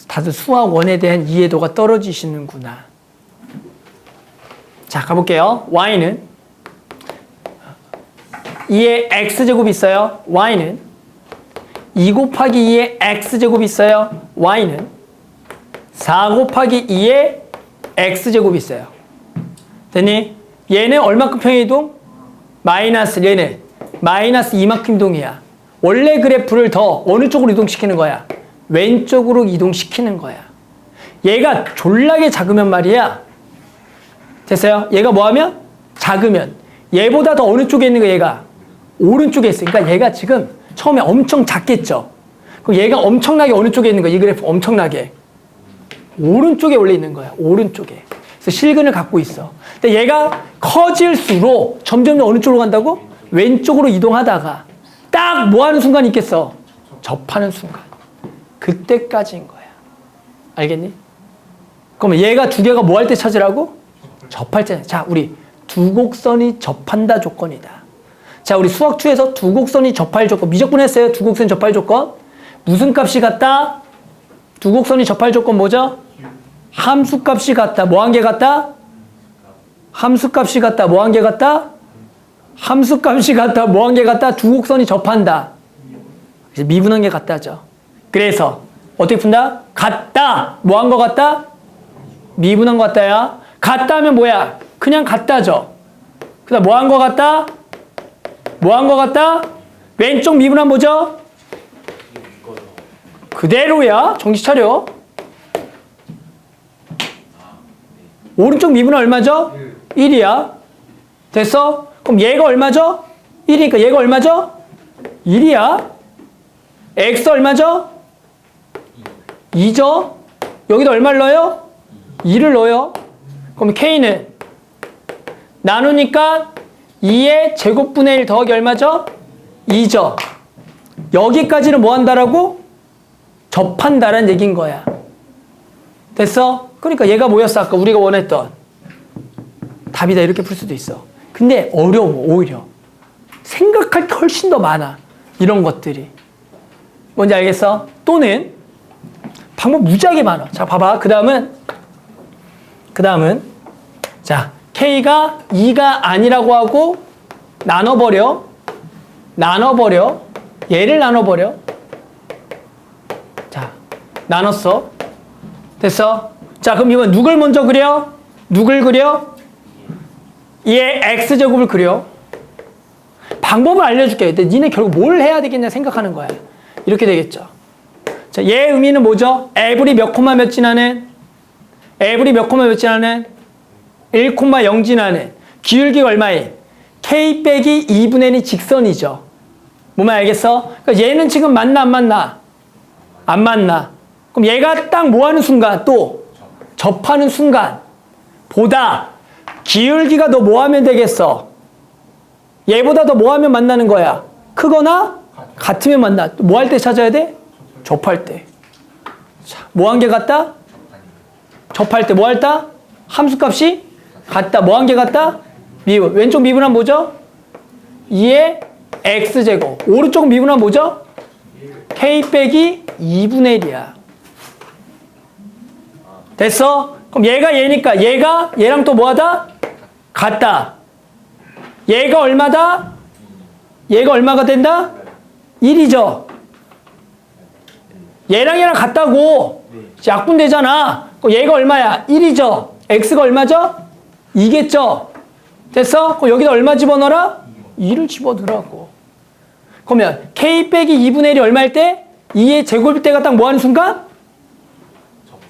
다들 수학 원에 대한 이해도가 떨어지시는구나. 자, 가볼게요. Y는 2의 X제곱이 있어요. Y는 2 곱하기 2의 X제곱이 있어요. Y는 4 곱하기 2의 X제곱이 있어요. 됐니? 얘는 얼마큼 평행이동? 마이너스, 얘는 마이너스 이만큼 이동이야. 원래 그래프를 더 어느 쪽으로 이동시키는 거야? 왼쪽으로 이동시키는 거야. 얘가 졸라게 작으면 말이야. 됐어요? 얘가 뭐하면? 작으면. 얘보다 더 어느 쪽에 있는 거 얘가? 오른쪽에 있어. 그러니까 얘가 지금 처음에 엄청 작겠죠? 그럼 얘가 엄청나게 어느 쪽에 있는 거야? 이 그래프 엄청나게. 오른쪽에 원래 있는 거야. 오른쪽에. 그래서 실근을 갖고 있어. 근데 얘가 커질수록 점점 어느 쪽으로 간다고? 왼쪽으로 이동하다가 딱 뭐 하는 순간이 있겠어? 접하는 순간. 그때까지인 거야. 알겠니? 그러면 얘가 두 개가 뭐 할 때 찾으라고? 접할 때. 자, 우리 두 곡선이 접한다 조건이다. 자, 우리 수학 2에서 두 곡선이 접할 조건. 미적분 했어요? 두 곡선이 접할 조건. 무슨 값이 같다? 두 곡선이 접할 조건 뭐죠? 함수값이 같다. 뭐 한 개 같다? 함수값이 같다. 뭐 한 개 같다? 함수값이 같다. 뭐 한 개 같다? 두 곡선이 접한다. 이제 미분한 게 같다죠. 그래서 어떻게 푼다? 같다. 뭐 한 거 같다? 미분한 거 같다야. 같다 하면 뭐야? 그냥 같다죠. 그다음 뭐 한 거 같다? 뭐 한 거 같다? 왼쪽 미분한 뭐죠? 그대로야. 정신 차려. 오른쪽 미분은 얼마죠? 1이야. 됐어? 그럼 얘가 얼마죠? 1이니까 얘가 얼마죠? 1이야. x 얼마죠? 2죠? 여기도 얼마를 넣어요? 2를 넣어요. 그럼 k는 나누니까 2의 제곱분의 1 더하기 얼마죠? 2죠. 여기까지는 뭐 한다라고? 접한다라는 얘기인 거야. 됐어? 그러니까 얘가 뭐였어? 아까 우리가 원했던 답이다. 이렇게 풀 수도 있어. 근데 어려워. 오히려 생각할 게 훨씬 더 많아. 이런 것들이. 뭔지 알겠어? 또는 방법 무지하게 많아. 자, 봐봐. 그 다음은 자, K가 2가 아니라고 하고 나눠버려. 얘를 나눠버려. 자, 나눴어. 됐어? 자, 그럼 이번 누굴 먼저 그려? 누굴 그려? 얘 X제곱을 그려. 방법을 알려줄게. 근데 니네 결국 뭘 해야 되겠냐 생각하는 거야. 이렇게 되겠죠. 자, 얘 의미는 뭐죠? 에브리 몇 콤마 몇 지나는? 에브리 몇 콤마 몇 지나는? 1,0 지나는. 기울기가 얼마인? K 빼기 2분의 1이 직선이죠. 뭐만 알겠어? 그러니까 얘는 지금 맞나 안 맞나? 안 맞나? 그럼 얘가 딱 뭐 하는 순간? 또 접하는 순간 보다 기울기가 더 뭐 하면 되겠어? 얘보다 더 뭐 하면 만나는 거야? 크거나 같으면 만나. 뭐 할 때 찾아야 돼? 접할 때. 자, 뭐 한 개 같다? 접할 때 뭐 할다? 함수값이 같다. 뭐 한 개 같다? 미분. 왼쪽 미분은 뭐죠? 2의 x제곱. 오른쪽 미분은 뭐죠? k 빼기 2분의 1이야. 됐어? 그럼 얘가 얘니까 얘가 얘랑 또 뭐하다? 같다. 얘가 얼마다? 얘가 얼마가 된다? 1이죠. 얘랑 얘랑 같다고. 약분되잖아. 얘가 얼마야? 1이죠. x가 얼마죠? 2겠죠. 됐어? 그럼 여기다 얼마 집어넣어라? 2를 집어넣으라고. 그러면 k 빼기 2분의 1이 얼마일 때? 2의 제곱일 때가 딱 뭐 하는 순간?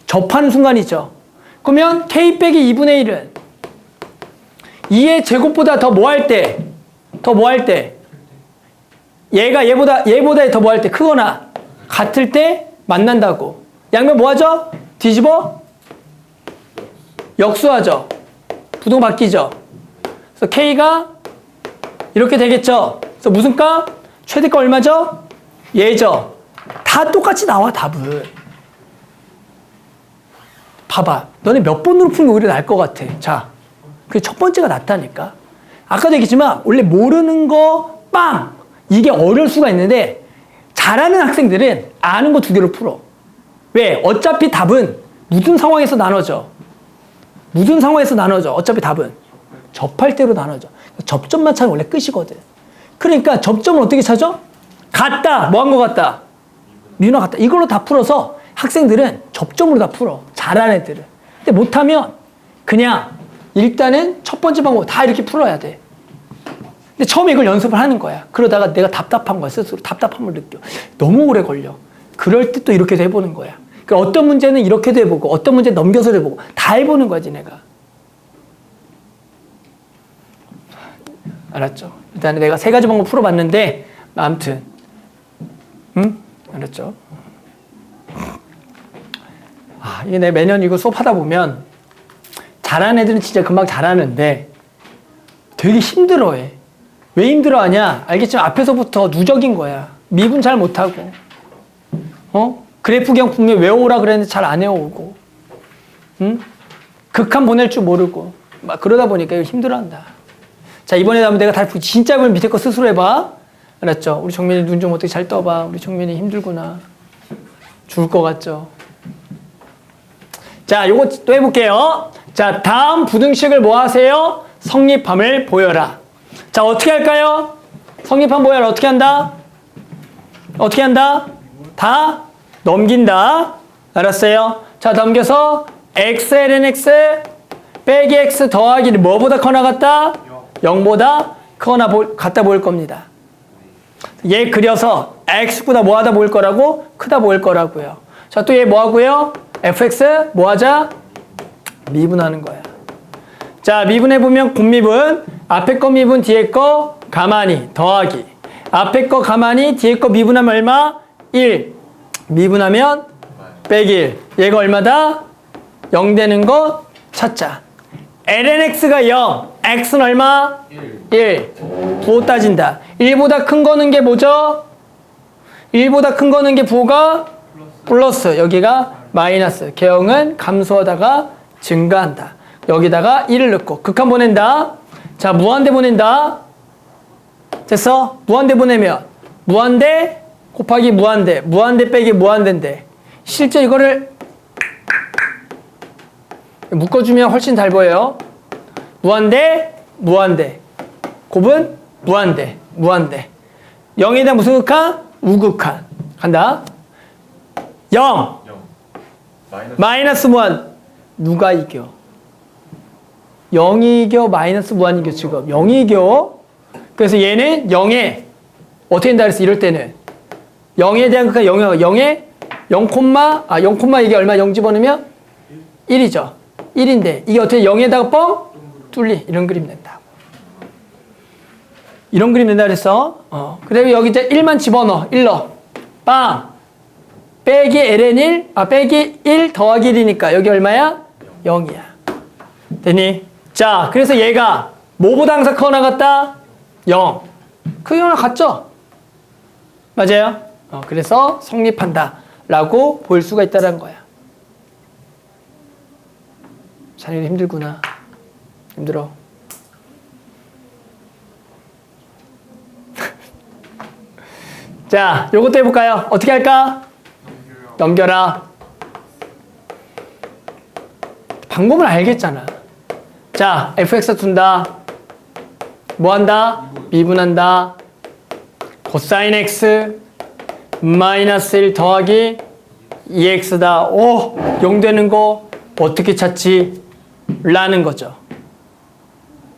접하는 순간이죠. 그러면 k 빼기 2분의 1은 2의 제곱보다 더 뭐 할 때? 더 뭐 할 때? 얘가 얘보다 더 뭐 할 때? 크거나 같을 때 만난다고. 양면 뭐 하죠? 뒤집어? 역수하죠. 부동 바뀌죠. 그래서 k가 이렇게 되겠죠. 그래서 무슨 값? 최대값 얼마죠? 얘죠. 다 똑같이 나와 답은. 봐봐. 너네 몇 번으로 풀면 오히려 나을 것 같아. 자, 그게 첫 번째가 낫다니까. 아까도 얘기했지만 원래 모르는 거 빵! 이게 어려울 수가 있는데 잘하는 학생들은 아는 거 두 개로 풀어. 왜? 어차피 답은 무슨 상황에서 나눠져? 무슨 상황에서 나눠져? 어차피 답은 접할 때로 나눠져. 접점만 찾으면 원래 끝이거든. 그러니까 접점을 어떻게 찾아? 같다. 뭐 한 거 같다? 미분화 같다. 이걸로 다 풀어서 학생들은 접점으로 다 풀어. 잘하는 애들은. 근데 못하면 그냥 일단은 첫 번째 방법 다 이렇게 풀어야 돼. 근데 처음에 이걸 연습을 하는 거야. 그러다가 내가 답답한 거야. 스스로 답답함을 느껴. 너무 오래 걸려. 그럴 때 또 이렇게도 해보는 거야. 그러니까 어떤 문제는 이렇게도 해보고 어떤 문제는 넘겨서도 해보고 다 해보는 거지 내가. 알았죠? 일단 내가 3가지 방법 풀어봤는데 아무튼 알았죠? 이게 내 매년 이거 수업하다 보면 잘하는 애들은 진짜 금방 잘하는데 되게 힘들어해. 왜 힘들어하냐? 알겠지만 앞에서부터 누적인 거야. 미분 잘 못하고 그래프 그냥 분명히 외워오라 그랬는데 잘 안 외워오고 극한 보낼 줄 모르고 막 그러다 보니까 이거 힘들어한다. 자, 이번에 하면 내가 다 진짜 보면 밑에 거 스스로 해봐. 알았죠? 우리 정민이 눈 좀 어떻게 잘 떠봐. 우리 정민이 힘들구나. 죽을 것 같죠? 자, 요거 또 해볼게요. 자, 다음 부등식을 뭐 하세요? 성립함을 보여라. 자, 어떻게 할까요? 성립함 보여라. 어떻게 한다? 어떻게 한다? 다 넘긴다. 알았어요? 자, 넘겨서 xln x 빼기 x 더하기를 뭐보다 커나 같다? 0보다 크거나 같다 보일 겁니다. 얘 그려서 x보다 뭐하다 보일 거라고? 크다 보일 거라고요. 자, 또 얘 뭐하고요? fx 뭐하자? 미분하는 거야. 자, 미분해보면 곱미분. 앞에 거 미분, 뒤에 거 가만히 더하기. 앞에 거 가만히, 뒤에 거 미분하면 얼마? 1. 미분하면 빼기 1. 얘가 얼마다? 0 되는 거 찾자. ln x가 0. x는 얼마? 1. 부호 따진다. 1보다 큰 거는 게 뭐죠? 1보다 큰 거는 게 부호가 플러스. 여기가 마이너스. 개형은 감소하다가 증가한다. 여기다가 1을 넣고 극한 보낸다. 자, 무한대 보낸다. 됐어? 무한대 보내면 무한대 곱하기 무한대, 무한대 빼기 무한대인데 실제 이거를 묶어주면 훨씬 잘 보여요. 무한대, 무한대, 곱은 무한대, 무한대. 0에 대한 무슨 극한? 우극한. 간다. 0. 마이너스 무한. 누가 이겨? 0이 이겨? 마이너스 무한이 이겨? 지금 0이 이겨? 그래서 얘는 0에 어떻게 된다 그랬어? 이럴 때는 0에 대한 극한 0에 0, 이게 얼마? 0 집어넣으면 1이죠. 1인데 이게 어떻게 0에다가 뻥? 뚫리. 이런 그림 낸다. 이런 그림 낸다 그랬어. 그 다음에 여기 이제 1만 집어넣어. 1 넣어. 빵. 빼기 ln 1. 빼기 1 더하기 1이니까 여기 얼마야? 0이야. 됐니? 자, 그래서 얘가 뭐보다 항상 커 나갔다? 0. 그 0랑 같죠? 맞아요? 그래서 성립한다. 라고 볼 수가 있다는 거야. 자네도 힘들구나. 힘들어. 자, 요것도 해볼까요? 어떻게 할까? 넘겨라. 방법을 알겠잖아. 자, fx 둔다. 뭐 한다? 미분한다. 코사인 x 마이너스 1 더하기 2x다. 오, 0 되는 거 어떻게 찾지? 라는 거죠.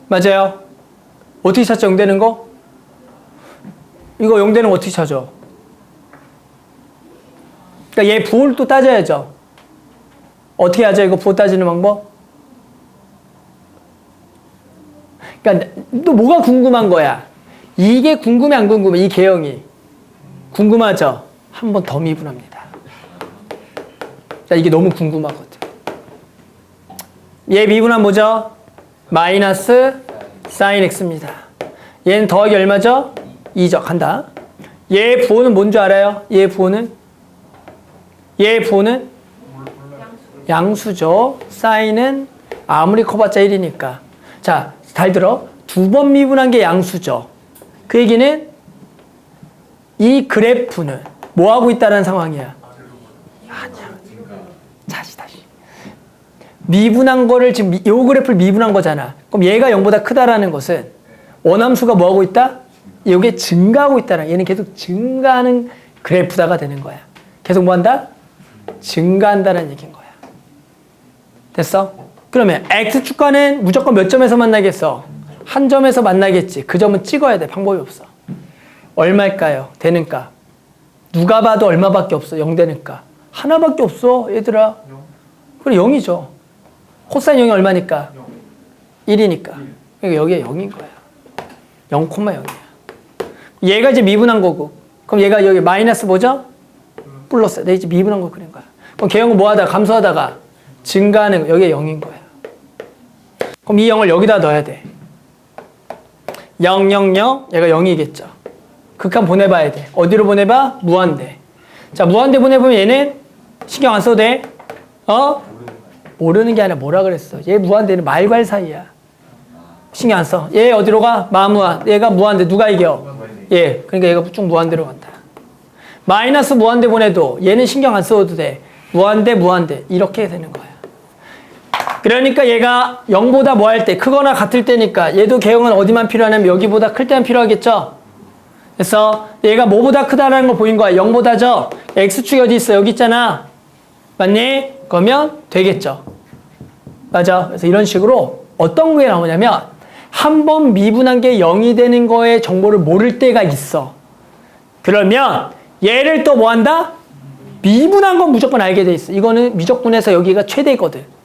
맞아요? 어떻게 찾죠? 0 되는 거? 이거 0 되는 거 어떻게 찾아? 그러니까 얘 부호를 또 따져야죠. 어떻게 하죠? 이거 부호 따지는 방법? 그러니까 또 뭐가 궁금한 거야? 이게 궁금해 안 궁금해? 이 개형이 궁금하죠? 한 번 더 미분합니다. 자, 이게 너무 궁금하거든. 얘 미분하면 뭐죠? 마이너스 사인 x입니다. 얘는 더하기 얼마죠? 2죠. 간다. 얘 부호는 뭔 줄 알아요? 얘 부호는 양수죠. 사인은 아무리 커봤자 1이니까. 자, 잘 들어. 두 번 미분한 게 양수죠. 그 얘기는 이 그래프는 뭐 하고 있다는 상황이야? 아니야. 다시. 미분한 거를 지금 요 그래프를 미분한 거잖아. 그럼 얘가 0보다 크다라는 것은 원함수가 뭐 하고 있다? 이게 증가하고 있다는. 얘는 계속 증가하는 그래프다가 되는 거야. 계속 뭐 한다? 증가한다는 얘기인 거야. 됐어? 그러면 x축과는 무조건 몇 점에서 만나겠어? 한 점에서 만나겠지. 그 점은 찍어야 돼. 방법이 없어. 얼마일까요? 되는가? 누가 봐도 얼마밖에 없어. 0 되는가? 하나밖에 없어. 얘들아. 그래 0이죠. 코사인 0이 얼마니까? 1이니까. 그러니까 여기에 0인 거야. 0,0이야. 얘가 이제 미분한 거고. 그럼 얘가 여기 마이너스 뭐죠? 플러스. 내가 이제 미분한 거 그린 거야. 그럼 개형은 뭐 하다가 감소하다가 증가하는 거. 여기에 0인 거야. 그럼 이 0을 여기다 넣어야 돼. 0, 0, 0. 얘가 0이겠죠. 극한 보내봐야 돼. 어디로 보내봐? 무한대. 자, 무한대 보내보면 얘는 신경 안 써도 돼. 모르는 게 아니라 뭐라 그랬어. 얘 무한대는 말괄 사이야. 신경 안 써. 얘 어디로 가? 마무한. 얘가 무한대. 누가 이겨? 얘. 그러니까 얘가 쭉 무한대로 간다. 마이너스 무한대 보내도 얘는 신경 안 써도 돼. 무한대. 이렇게 되는 거야. 그러니까 얘가 0보다 뭐 할 때, 크거나 같을 때니까 얘도 개형은 어디만 필요하냐면 여기보다 클 때만 필요하겠죠? 그래서 얘가 뭐보다 크다라는 거 보인 거야. 0보다죠? x축이 어디 있어? 여기 있잖아. 맞니? 그러면 되겠죠. 맞아. 그래서 이런 식으로 어떤 게 나오냐면 한 번 미분한 게 0이 되는 거에 정보를 모를 때가 있어. 그러면 얘를 또 뭐 한다? 미분한 건 무조건 알게 돼 있어. 이거는 미적분해서 여기가 최대거든.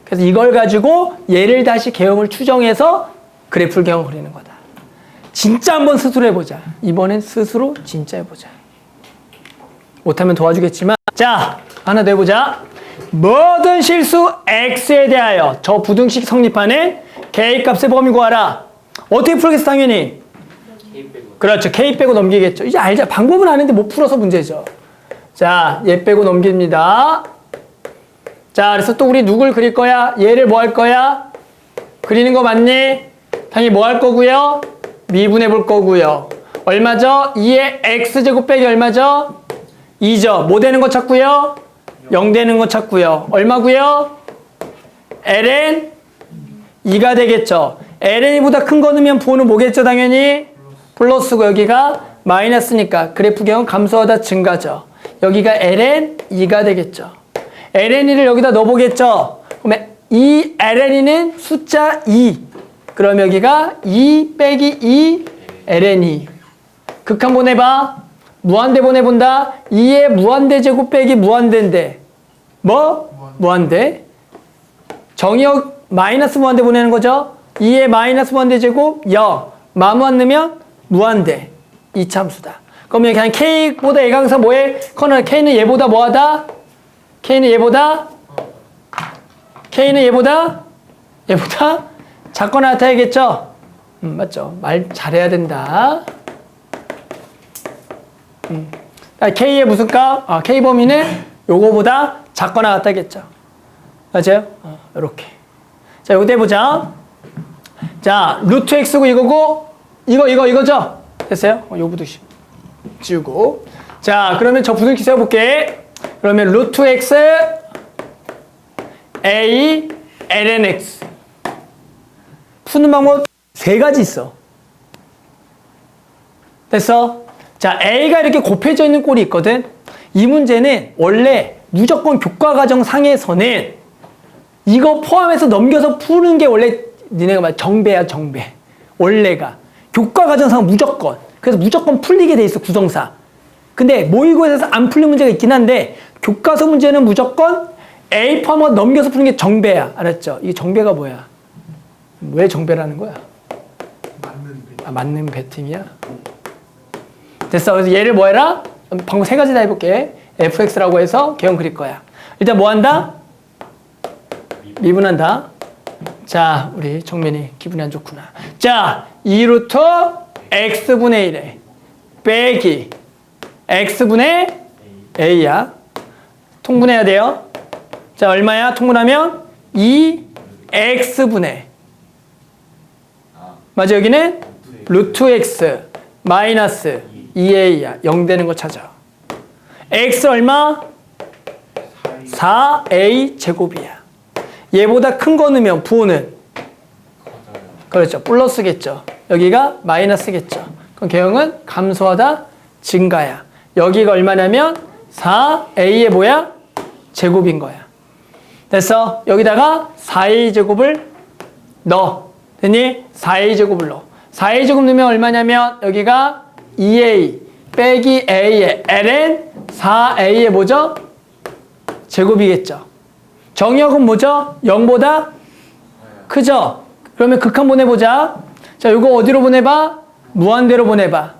그래서 이걸 가지고 얘를 다시 개형을 추정해서 그래프를 개형을 그리는 거다. 진짜 한번 스스로 해보자. 이번엔 스스로 진짜 해보자. 못하면 도와주겠지만 자, 하나 더 해보자. 모든 실수 x에 대하여 저 부등식 성립하는 k값의 범위 구하라. 어떻게 풀겠어 당연히? 그렇죠. k 빼고 넘기겠죠. 이제 알자. 방법은 아는데 못 풀어서 문제죠. 자, 얘 빼고 넘깁니다. 자, 그래서 또 우리 누굴 그릴 거야? 얘를 뭐 할 거야? 그리는 거 맞니? 당연히 뭐 할 거고요? 미분해 볼 거고요. 얼마죠? 2의 x제곱 빼기 얼마죠? 2죠. 뭐 되는 거 찾고요? 0 되는 거 찾고요. 얼마고요? ln 2가 되겠죠. ln 2보다 큰 거 넣으면 부호는 뭐겠죠? 당연히 플러스고 여기가 마이너스니까 그래프 개형 감소하다 증가죠. 여기가 ln 2가 되겠죠. ln 2를 여기다 넣어보겠죠. 그럼 이 ln 2는 숫자 2. 그럼 여기가 2 빼기 2 ln 2. 극한 보내봐. 무한대 보내본다. 2의 무한대 제곱 빼기 무한대인데 뭐? 무한대. 정의역 마이너스 무한대 보내는 거죠. 2의 마이너스 무한대 제곱 0. 마무한 넣으면 무한대. 이참수다. 그러면 그냥 k보다 예강사 뭐해? 커널 k는 얘보다 뭐하다? k는 얘보다 작거나 같아야겠죠? 맞죠? 말 잘해야 된다. k의 무슨 값? k 범위는 요거보다 작거나 같다겠죠. 맞아요? 이렇게. 자, 요거 해보자. 자, 루트 x고 이거고 이거죠? 됐어요? 요거도 지우고. 자, 그러면 저 부등식 세워볼게. 그러면 루트 x a ln x 푸는 방법 세 가지 있어. 됐어? 자, A가 이렇게 곱해져 있는 꼴이 있거든. 이 문제는 원래 무조건 교과과정 상에서는 이거 포함해서 넘겨서 푸는 게 원래 니네가 말 정배야, 정배. 원래가. 교과과정 상 무조건. 그래서 무조건 풀리게 돼 있어, 구성사. 근데 모의고사에서 안 풀린 문제가 있긴 한데 교과서 문제는 무조건 A 포함하고 넘겨서 푸는 게 정배야. 알았죠? 이게 정배가 뭐야? 왜 정배라는 거야? 맞는 배팅이야? 됐어. 그래서 얘를 뭐 해라? 방금 세 가지 다 해볼게. fx라고 해서 개형 그릴 거야. 일단 뭐 한다? 미분한다. 자, 우리 정민이 기분이 안 좋구나. 자, 2루트 x분의 1에 빼기 x분의 a야. 통분해야 돼요. 자, 얼마야? 통분하면 2x분의 맞아, 여기는 루트 x 마이너스 2a야. 0 되는 거 찾아. x 얼마? 4a 제곱이야. 얘보다 큰 거 넣으면 부호는 그렇죠. 플러스겠죠. 여기가 마이너스겠죠. 그럼 개형은 감소하다 증가야. 여기가 얼마냐면 4a의 뭐야? 제곱인 거야. 됐어? 여기다가 4a 제곱을 넣어. 됐니? 4a 제곱을 넣어. 4a 제곱 넣으면 얼마냐면 여기가 2a 빼기 a의 ln 4a의 뭐죠? 제곱이겠죠. 정의역은 뭐죠? 0보다 크죠? 그러면 극한 보내보자. 자, 이거 어디로 보내봐? 무한대로 보내봐.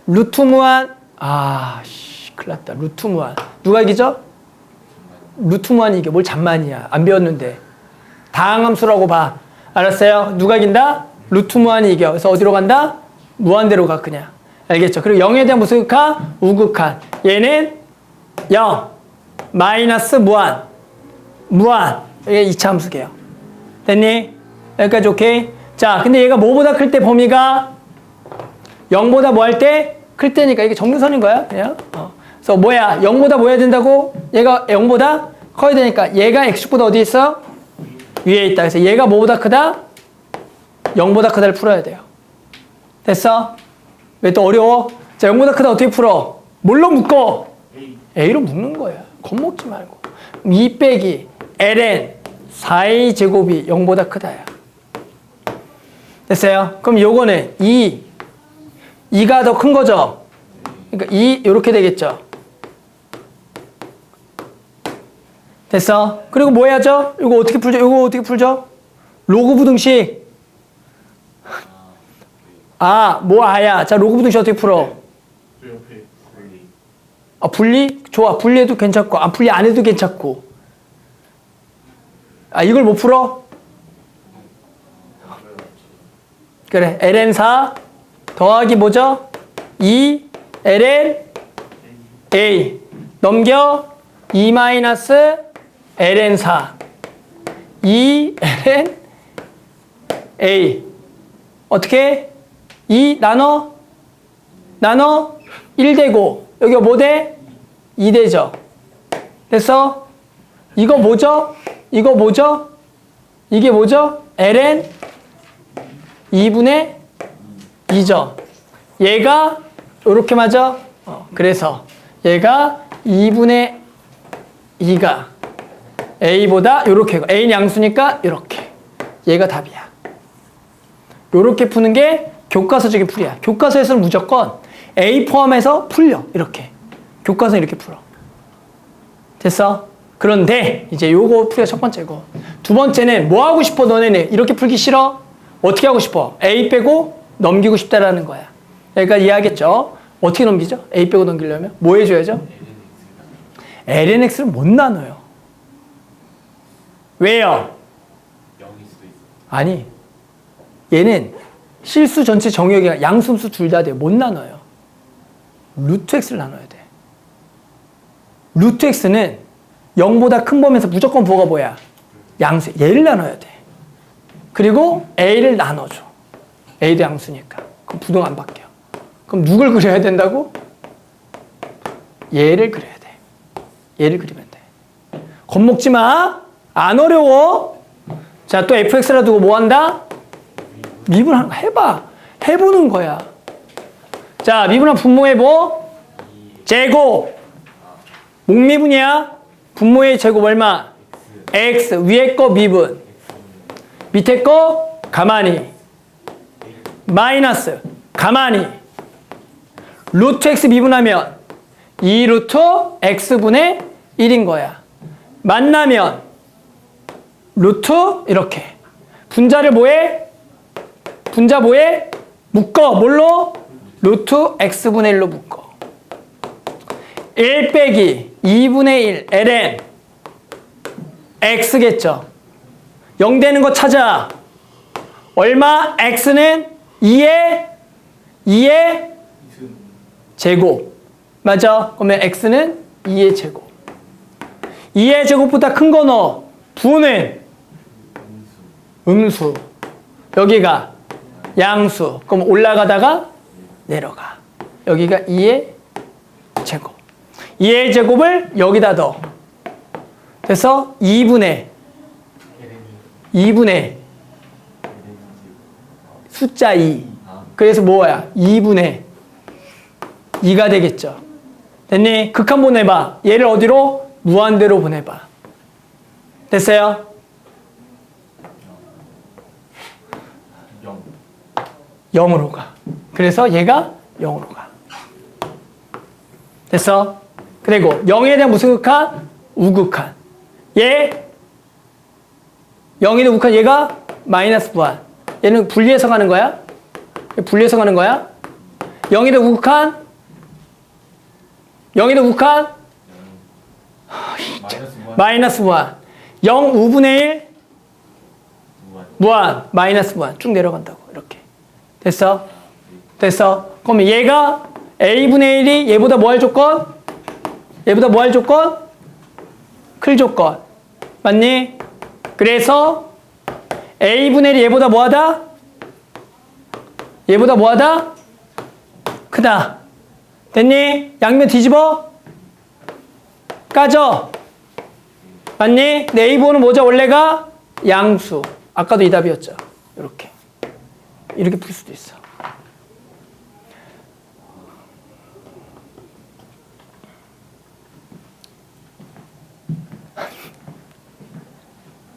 루트 무한. 큰일 났다. 루트 무한. 누가 이기죠? 루트 무한이 이겨. 뭘 잠만이야. 안 배웠는데. 다항함수라고 봐. 알았어요? 누가 이긴다? 루트 무한이 이겨. 그래서 어디로 간다? 무한대로 가, 그냥. 알겠죠? 그리고 0에 대한 무슨 극한? 우극한. 얘는 0. 마이너스 무한. 무한. 이게 2차 함수게요. 됐니? 여기까지 오케이? 자, 근데 얘가 뭐보다 클 때 범위가 0보다 뭐 할 때? 클 때니까 이게 정류선인 거야, 그냥. 그래서 뭐야? 0보다 뭐 해야 된다고? 얘가 0보다 커야 되니까 얘가 x축보다 어디 있어? 위에 있다. 그래서 얘가 뭐보다 크다? 0보다 크다를 풀어야 돼요. 됐어? 왜 또 어려워? 자, 0보다 크다 어떻게 풀어? 뭘로 묶어? A로 묶는 거야. 겁먹지 말고. 2 빼기 ln 4a 제곱이 0보다 크다야. 됐어요? 그럼 요거는 2가 더 큰 거죠? 그러니까 2 요렇게 되겠죠? 됐어? 그리고 뭐 해야죠? 이거 어떻게 풀죠? 이거 어떻게 풀죠? 로그 부등식. 뭐 아야. 자, 로그 부등식 어떻게 풀어? 분리? 좋아. 분리해도 괜찮고, 분리 안 해도 괜찮고. 이걸 못 풀어? 그래. ln4 더하기 뭐죠? 2 ln a 넘겨 2 마이너스 ln4 2 ln a 어떻게? 2 나눠 1 되고 여기가 뭐 돼? 2 되죠. 됐어? 이거 뭐죠? 이거 뭐죠? 이게 뭐죠? ln 2분의 2죠. 얘가 요렇게 맞아? 그래서 얘가 2분의 2가 a보다 요렇게 a는 양수니까 요렇게 얘가 답이야. 요렇게 푸는 게 교과서적인 풀이야. 교과서에서는 무조건 a 포함해서 풀려. 이렇게 교과서 이렇게 풀어. 됐어? 그런데 이제 요거 풀이가 첫 번째고, 두 번째는 뭐 하고 싶어? 너네는 이렇게 풀기 싫어? 어떻게 하고 싶어? a 빼고 넘기고 싶다라는 거야. 그러니까 이해하겠죠? 어떻게 넘기죠? a 빼고 넘기려면 뭐 해줘야죠? ln x를 못 나눠요. 왜요? 아니, 얘는 실수 전체 정의역이랑 양수함수 둘 다 돼요. 못 나눠요. 루트 x를 나눠야 돼. 루트 x는 0보다 큰 범위에서 무조건 부호가 뭐야? 양수. 얘를 나눠야 돼. 그리고 a를 나눠줘. a도 양수니까. 그럼 부등 안 바뀌어. 그럼 누굴 그려야 된다고? 얘를 그려야 돼. 얘를 그리면 돼. 겁먹지 마. 안 어려워. 자, 또 fx라 두고 뭐 한다? 미분하는 거 해봐. 해보는 거야. 자, 미분하면 분모의 뭐? 제곱. 목미분이야. 분모의 제곱 얼마? x. 위에 거 미분. 밑에 거 가만히. 마이너스. 가만히. 루트 x 미분하면 2 루트 x분의 1인 거야. 만나면 루트 이렇게. 분자를 뭐해? 분자 뭐해? 묶어. 뭘로? 루트 x분의 1로 묶어. 1 빼기 2분의 1 ln x겠죠. 0 되는 거 찾아. 얼마? x는 2의 제곱. 맞아. 그러면 x는 2의 제곱. 2의 제곱보다 큰 거 넣어. 부는 음수. 여기가 양수. 그럼 올라가다가 내려가. 여기가 2의 제곱. 2의 제곱을 여기다 넣어. 그래서 2분의 숫자 2. 그래서 뭐야? 2분의 2가 되겠죠. 됐니? 극한 보내봐. 얘를 어디로? 무한대로 보내봐. 됐어요? 0으로 가. 그래서 얘가 0으로 가. 됐어? 그리고 0에 대한 무슨 극한? 우극한. 얘 0에 대한 우극한 얘가 마이너스 무한. 얘는 분리해서 가는 거야? 분리해서 가는 거야? 0에 대한 우극한? 0에 대한 우극한? 마이너스 무한. 0 5분의 1 무한. 마이너스 무한. 쭉 내려간다고. 이렇게. 됐어? 됐어? 그럼 얘가 a분의 1이 얘보다 뭐 할 조건? 얘보다 뭐 할 조건? 클 조건. 맞니? 그래서 a분의 1이 얘보다 뭐 하다? 얘보다 뭐 하다? 크다. 됐니? 양면 뒤집어? 까져? 맞니? 내 a분은 뭐죠? 원래가 양수. 아까도 이 답이었죠. 이렇게. 이렇게 풀 수도 있어.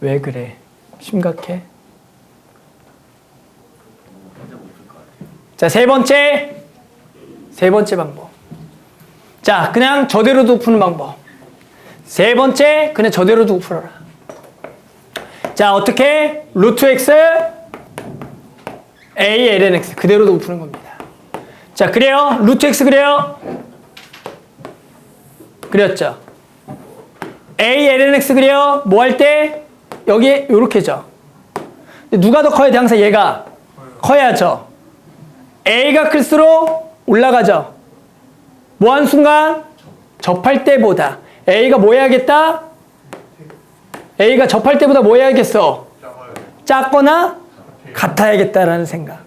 왜 그래? 심각해? 자, 세 번째 방법. 자, 그냥 저대로 두고 푸는 방법. 세 번째, 그냥 저대로 두고 풀어라. 자, 어떻게? 루트 x a ln x 그대로 두고 푸는 겁니다. 자, 그래요. 루트 x 그래요. 그렸죠. a ln x 그래요. 뭐 할 때? 여기 요렇게죠. 누가 더 커야 돼? 항상 얘가 커야죠. a가 클수록 올라가죠. 뭐 한 순간? 접할 때보다. a가 뭐 해야겠다? a가 접할 때보다 뭐 해야겠어? 작거나 같아야겠다라는 생각.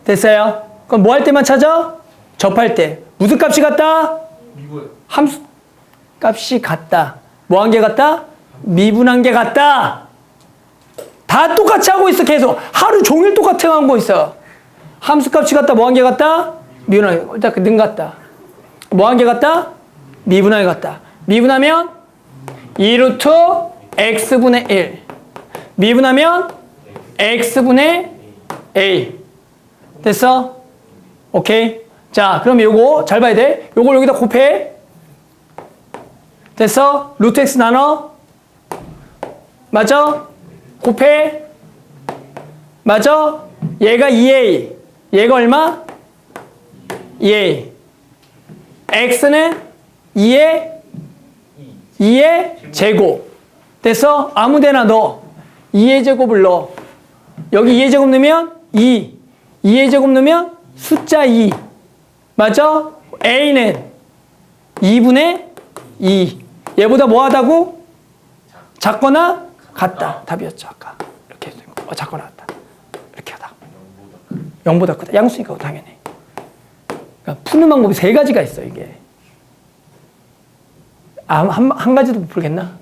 됐어요? 그럼 뭐 할 때만 찾아? 접할 때. 무슨 값이 같다? 함수 값이 같다. 뭐 한 게 같다? 미분한 게 같다. 다 똑같이 하고 있어. 계속 하루 종일 똑같이 하고 있어. 함수 값이 같다. 뭐 한 게 같다? 미분한 게. 일단 능 같다. 뭐 한 게 같다? 미분한 게 같다. 미분하면 2루트 x분의 1. 미분하면 x분의 a. 됐어? 오케이. 자, 그럼 요거 잘 봐야 돼. 요걸 여기다 곱해. 됐어? 루트 x 나눠. 맞아? 곱해. 맞아? 얘가 2a. 얘가 얼마? 2a. x는 2의 제곱. 됐어? 아무 데나 넣어. 2의 제곱을 넣어. 여기 2의 제곱 넣으면 2. 2의 제곱 넣으면 숫자 2. 맞아? a는 2분의 2. 얘보다 뭐 하다고? 작거나 같다. 답이었죠, 아까. 이렇게 해서 작거나 같다. 이렇게 하다. 0보다 크다. 양수니까 당연히. 그러니까 푸는 방법이 세 가지가 있어, 이게. 한 가지도 못 풀겠나?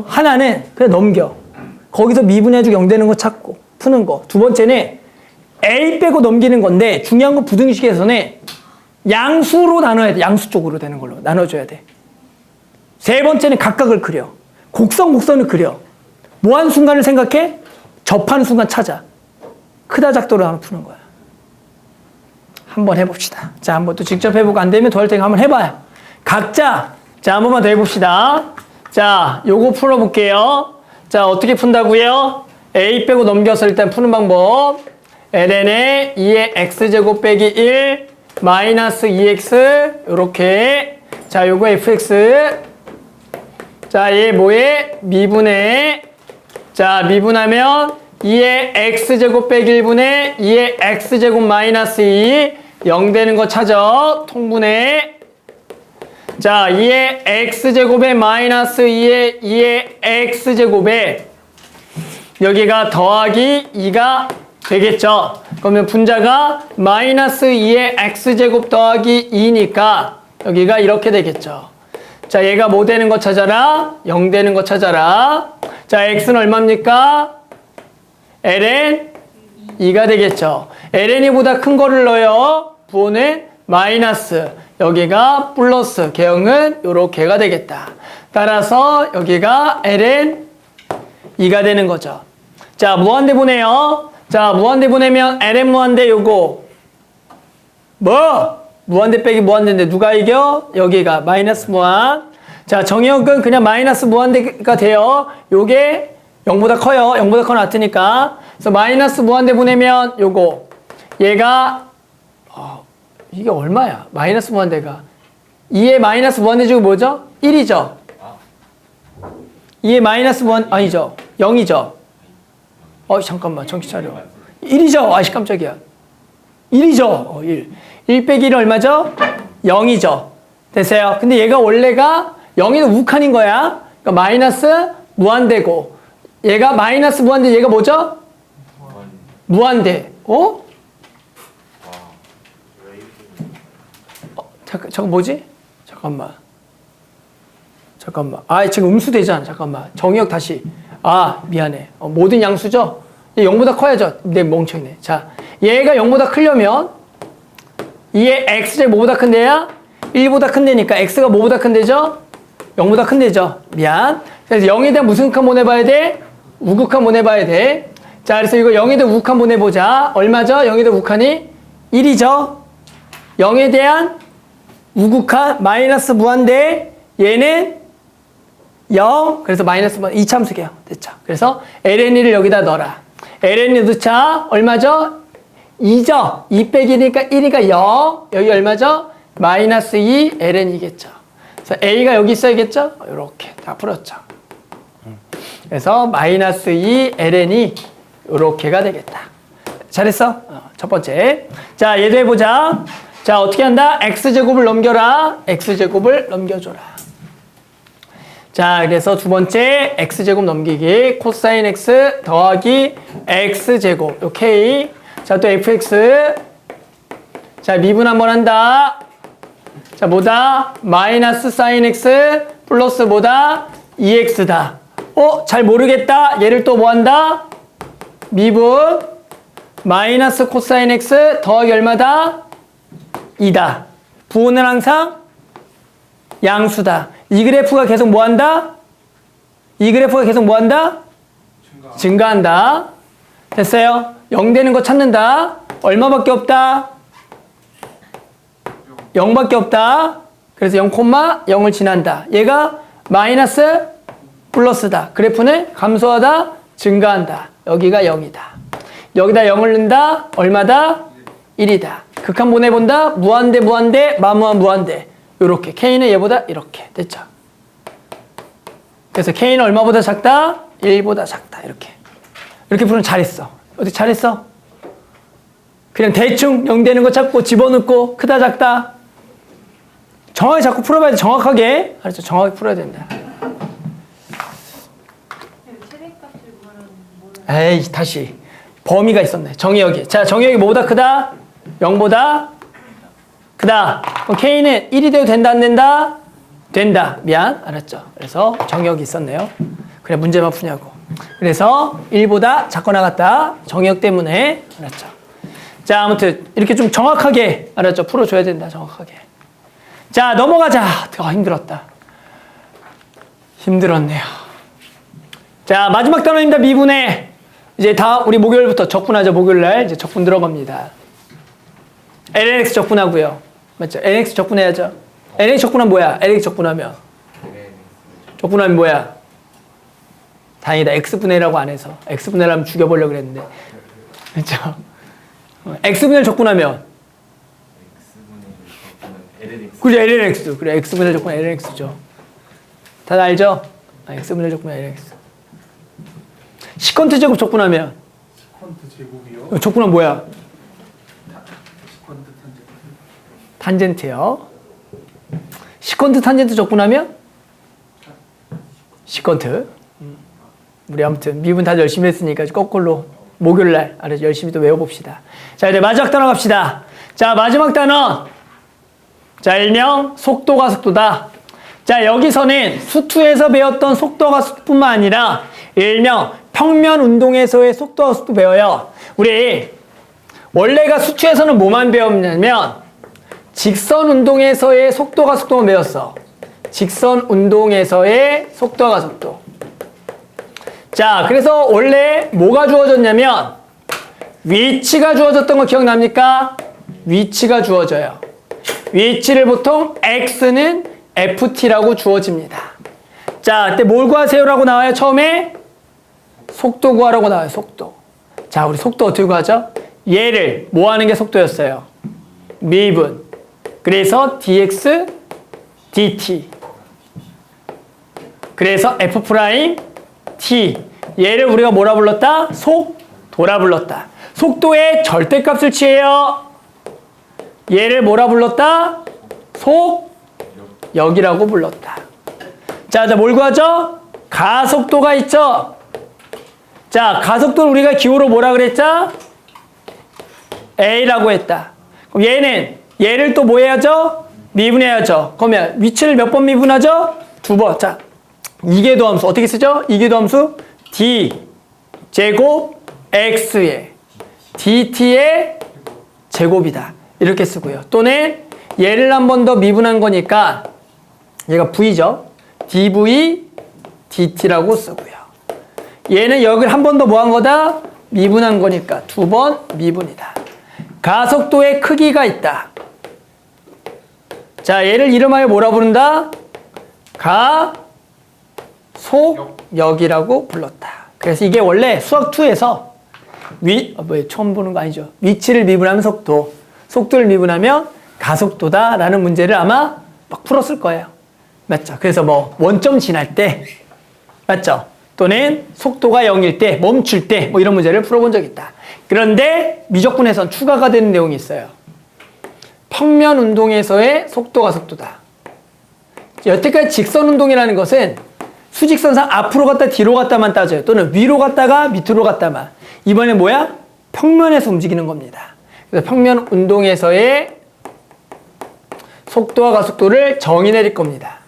하나는 그냥 넘겨. 거기서 미분해주고 0 되는 거 찾고 푸는 거. 두 번째는 A 빼고 넘기는 건데 중요한 건 부등식에서는 양수로 나눠야 돼. 양수 쪽으로 되는 걸로 나눠줘야 돼. 세 번째는 각각을 그려. 곡선을 그려. 뭐하는 순간을 생각해? 접하는 순간 찾아. 크다 작도로 나눠 푸는 거야. 한번 해봅시다. 자, 한번 또 직접 해보고 안 되면 더 할 테니까 한번 해봐요. 각자, 자, 한 번만 더 해봅시다. 자, 요거 풀어볼게요. 자, 어떻게 푼다고요? A 빼고 넘겨서 일단 푸는 방법. ln에 2의 x제곱 빼기 1 마이너스 2x 요렇게. 자, 요거 fx. 자, 얘 뭐에? 미분에. 자, 미분하면 2의 x제곱 빼기 1분의 2의 x제곱 마이너스 2 0 되는 거 찾아. 통분해. 자, 2의 x제곱에 마이너스 2의 x제곱에 여기가 더하기 2가 되겠죠. 그러면 분자가 마이너스 2의 x제곱 더하기 2니까 여기가 이렇게 되겠죠. 자, 얘가 뭐 되는 거 찾아라? 0 되는 거 찾아라. 자, x는 얼마입니까? ln 2가 되겠죠. ln이 보다 큰 거를 넣어요. 부호는 마이너스. 여기가 플러스. 개형은 요렇게가 되겠다. 따라서 여기가 ln 2가 되는 거죠. 자, 무한대 보내요. 자, 무한대 보내면 ln 무한대 요거 뭐? 무한대 빼기 무한대인데 누가 이겨? 여기가 마이너스 무한. 자, 정의역은 그냥 마이너스 무한대가 돼요. 요게 0보다 커요. 0보다 커 놨으니까. 그래서 마이너스 무한대 보내면 요거 얘가 이게 얼마야? 마이너스 무한대가 2의 마이너스 무한대 중에 뭐죠? 1이죠. 2의 마이너스 무한 아니죠. 0이죠. 잠깐만 정신 차려. 1이죠. 아씨 깜짝이야. 1이죠. 1. 1 빼기 1은 얼마죠? 0이죠. 됐어요. 근데 얘가 원래가 0이는 우칸인 거야. 그러니까 마이너스 무한대고 얘가 마이너스 무한대 얘가 뭐죠? 무한대. 잠깐 뭐지? 잠깐만. 지금 음수되잖아. 잠깐만. 정의역 다시. 미안해. 모든 양수죠? 얘 0보다 커야죠. 내 멍청이네. 자, 얘가 0보다 크려면 2의 x제곱 뭐보다 큰데야? 1보다 큰데니까 x가 뭐보다 큰데죠? 0보다 큰데죠. 미안. 그래서 0에 대한 무슨 극한 보내봐야 돼? 우극한 보내봐야 돼. 자, 그래서 이거 0에 대한 우극한 보내보자. 얼마죠? 0에 대한 우극한이 1이죠. 0에 대한 우극한 마이너스 무한대 얘는 0. 그래서 마이너스 무한 이참수게요. 됐죠. 그래서 ln2를 여기다 넣어라. ln2 넣자. 얼마죠? 2죠. 2 빼기 1이니까 1이가 0. 여기 얼마죠? 마이너스 2 ln이겠죠. 그래서 a가 여기 있어야겠죠? 이렇게 다 풀었죠. 그래서 마이너스 2 ln이 이렇게가 되겠다. 잘했어? 첫 번째. 자, 얘도 해보자. 자, 어떻게 한다? x제곱을 넘겨라. x제곱을 넘겨줘라. 자, 그래서 두 번째 x제곱 넘기기. 코사인 x 더하기 x제곱. 요 k. 자, 또 fx. 자, 미분 한번 한다. 자, 뭐다? 마이너스 사인 x 플러스 뭐다? 2x다. 잘 모르겠다. 얘를 또 뭐 한다? 미분 마이너스 코사인 x 더하기 얼마다? 2다. 부호는 항상 양수다. 이 그래프가 계속 뭐 한다? 이 그래프가 계속 뭐 한다? 증가한다. 됐어요? 0 되는 거 찾는다. 얼마밖에 없다? 0밖에 없다. 그래서 0,0을 지난다. 얘가 마이너스 플러스다. 그래프는 감소하다, 증가한다. 여기가 0이다. 여기다 0을 넣는다. 얼마다? 1이다. 극한 보내본다. 무한대, 마무한 무한대. 요렇게. K는 얘보다 이렇게. 됐죠? 그래서 K는 얼마보다 작다? 1보다 작다. 이렇게. 이렇게 풀면 잘했어. 어떻게 잘했어? 그냥 대충 0 되는 거 찾고 집어넣고 크다 작다. 정확히 자꾸 풀어봐야 돼. 정확하게. 알았죠? 정확히 풀어야 된다.
최대값을 구하려면
에이, 다시. 범위가 있었네. 정의역이. 자, 정의역이 뭐보다 크다? 0보다 크다. 그럼 K는 1이 돼도 된다, 안 된다? 된다. 미안. 알았죠? 그래서 정의역이 있었네요. 그래, 문제만 푸냐고. 그래서 1보다 작거나 같다. 정의역 때문에. 알았죠? 자, 아무튼 이렇게 좀 정확하게 알았죠? 풀어줘야 된다, 정확하게. 자, 넘어가자. 힘들었다. 힘들었네요. 자, 마지막 단어입니다. 미분의. 이제 다 우리 목요일부터 적분하죠. 목요일날 이제 적분 들어갑니다. lnx 적분하고요. 맞죠? lnx 적분해야죠. lnx 적분하면 뭐야? lnx 적분하면 적분하면 뭐야? 다행이다. x분의라고 안 해서. x분의를 하면 죽여보려고 그랬는데. 그렇죠? x분의를 적분하면 그죠? lnx. 그래, x분의 적분 lnx죠. 다들 알죠? x분의 적분 lnx. 시컨트 제곱 적분하면
시컨트 제곱이요?
적분하면 뭐야?
시컨트 탄젠트.
탄젠트요. 시컨트 탄젠트 적분하면 시컨트. 우리 아무튼 미분 다들 열심히 했으니까 거꾸로 목요일날 알아서 열심히 또 외워봅시다. 자, 이제 마지막 단어 갑시다. 자, 마지막 단어. 자, 일명 속도가 속도다. 자, 여기서는 수투에서 배웠던 속도가 속도뿐만 아니라 일명 평면 운동에서의 속도가 속도 배워요. 우리 원래가 수투에서는 뭐만 배웠냐면 직선 운동에서의 속도가 속도만 배웠어. 직선 운동에서의 속도가 속도. 자, 그래서 원래 뭐가 주어졌냐면 위치가 주어졌던 거 기억납니까? 위치가 주어져요. 위치를 보통 x는 ft라고 주어집니다. 자, 그때 뭘 구하세요라고 나와요? 처음에 속도 구하라고 나와요. 속도. 자, 우리 속도 어떻게 구하죠? 얘를 뭐 하는 게 속도였어요? 미분. 그래서 dx dt. 그래서 f 프라임 t. 얘를 우리가 뭐라 불렀다? 속도라 불렀다. 속도의 절대값을 취해요. 얘를 뭐라 불렀다? 속력이라고 불렀다. 자, 뭘 구하죠? 가속도가 있죠? 자, 가속도를 우리가 기호로 뭐라 그랬죠? A라고 했다. 그럼 얘를 또 뭐 해야죠? 미분해야죠. 그러면 위치를 몇 번 미분하죠? 2번. 자, 이계도 함수 어떻게 쓰죠? 이계도 함수 D 제곱 X의 DT의 제곱이다. 이렇게 쓰고요. 또는 얘를 한 번 더 미분한 거니까 얘가 V죠. dV dt라고 쓰고요. 얘는 여기를 한 번 더 뭐 한 거다? 미분한 거니까 2번 미분이다. 가속도의 크기가 있다. 자, 얘를 이름하여 뭐라 부른다? 가속력이라고 불렀다. 그래서 이게 원래 수학 2에서 처음 보는 거 아니죠. 위치를 미분하면 속도, 속도를 미분하면 가속도다라는 문제를 아마 막 풀었을 거예요. 맞죠? 그래서 뭐 원점 지날 때, 맞죠? 또는 속도가 0일 때, 멈출 때, 뭐 이런 문제를 풀어본 적이 있다. 그런데 미적분에선 추가가 되는 내용이 있어요. 평면 운동에서의 속도가 속도다. 여태까지 직선 운동이라는 것은 수직선상 앞으로 갔다 뒤로 갔다만 따져요. 또는 위로 갔다가 밑으로 갔다만. 이번엔 뭐야? 평면에서 움직이는 겁니다. 그래서 평면 운동에서의 속도와 가속도를 정의 내릴 겁니다.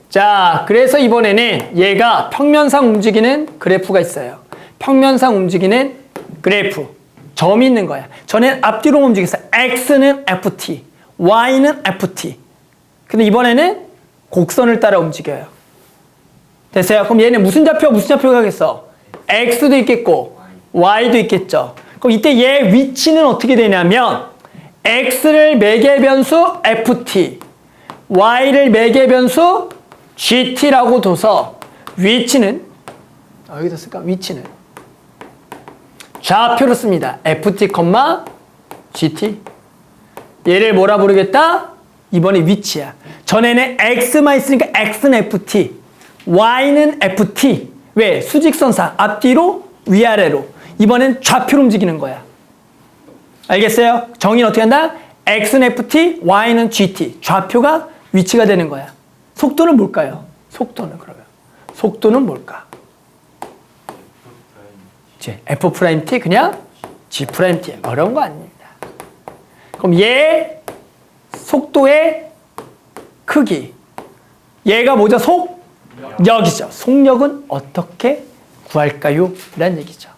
자, 그래서 이번에는 얘가 평면상 움직이는 그래프가 있어요. 평면상 움직이는 그래프. 점이 있는 거야. 전엔 앞뒤로 움직였어요. X는 FT, Y는 FT. 근데 이번에는 곡선을 따라 움직여요. 됐어요? 그럼 얘는 무슨 좌표가 겠어? X도 있겠고 Y도 있겠죠. 그럼 이때 얘 위치는 어떻게 되냐면 X를 매개변수 FT, Y를 매개변수 GT라고 둬서 위치는 여기다 쓸까? 위치는 좌표로 씁니다. FT, GT. 얘를 뭐라 부르겠다? 이번에 위치야. 전에는 X만 있으니까 X는 FT, Y는 FT. 왜? 수직선상 앞뒤로 위아래로. 이번엔 좌표로 움직이는 거야. 알겠어요? 정의는 어떻게 한다? X는 FT, Y는 GT. 좌표가 위치가 되는 거야. 속도는 뭘까요? 속도는 뭘까? F'T 그냥 G'T. 어려운 거 아닙니다. 그럼 얘 속도의 크기. 얘가 뭐죠? 속력이죠. 속력은 어떻게 구할까요? 라는 얘기죠.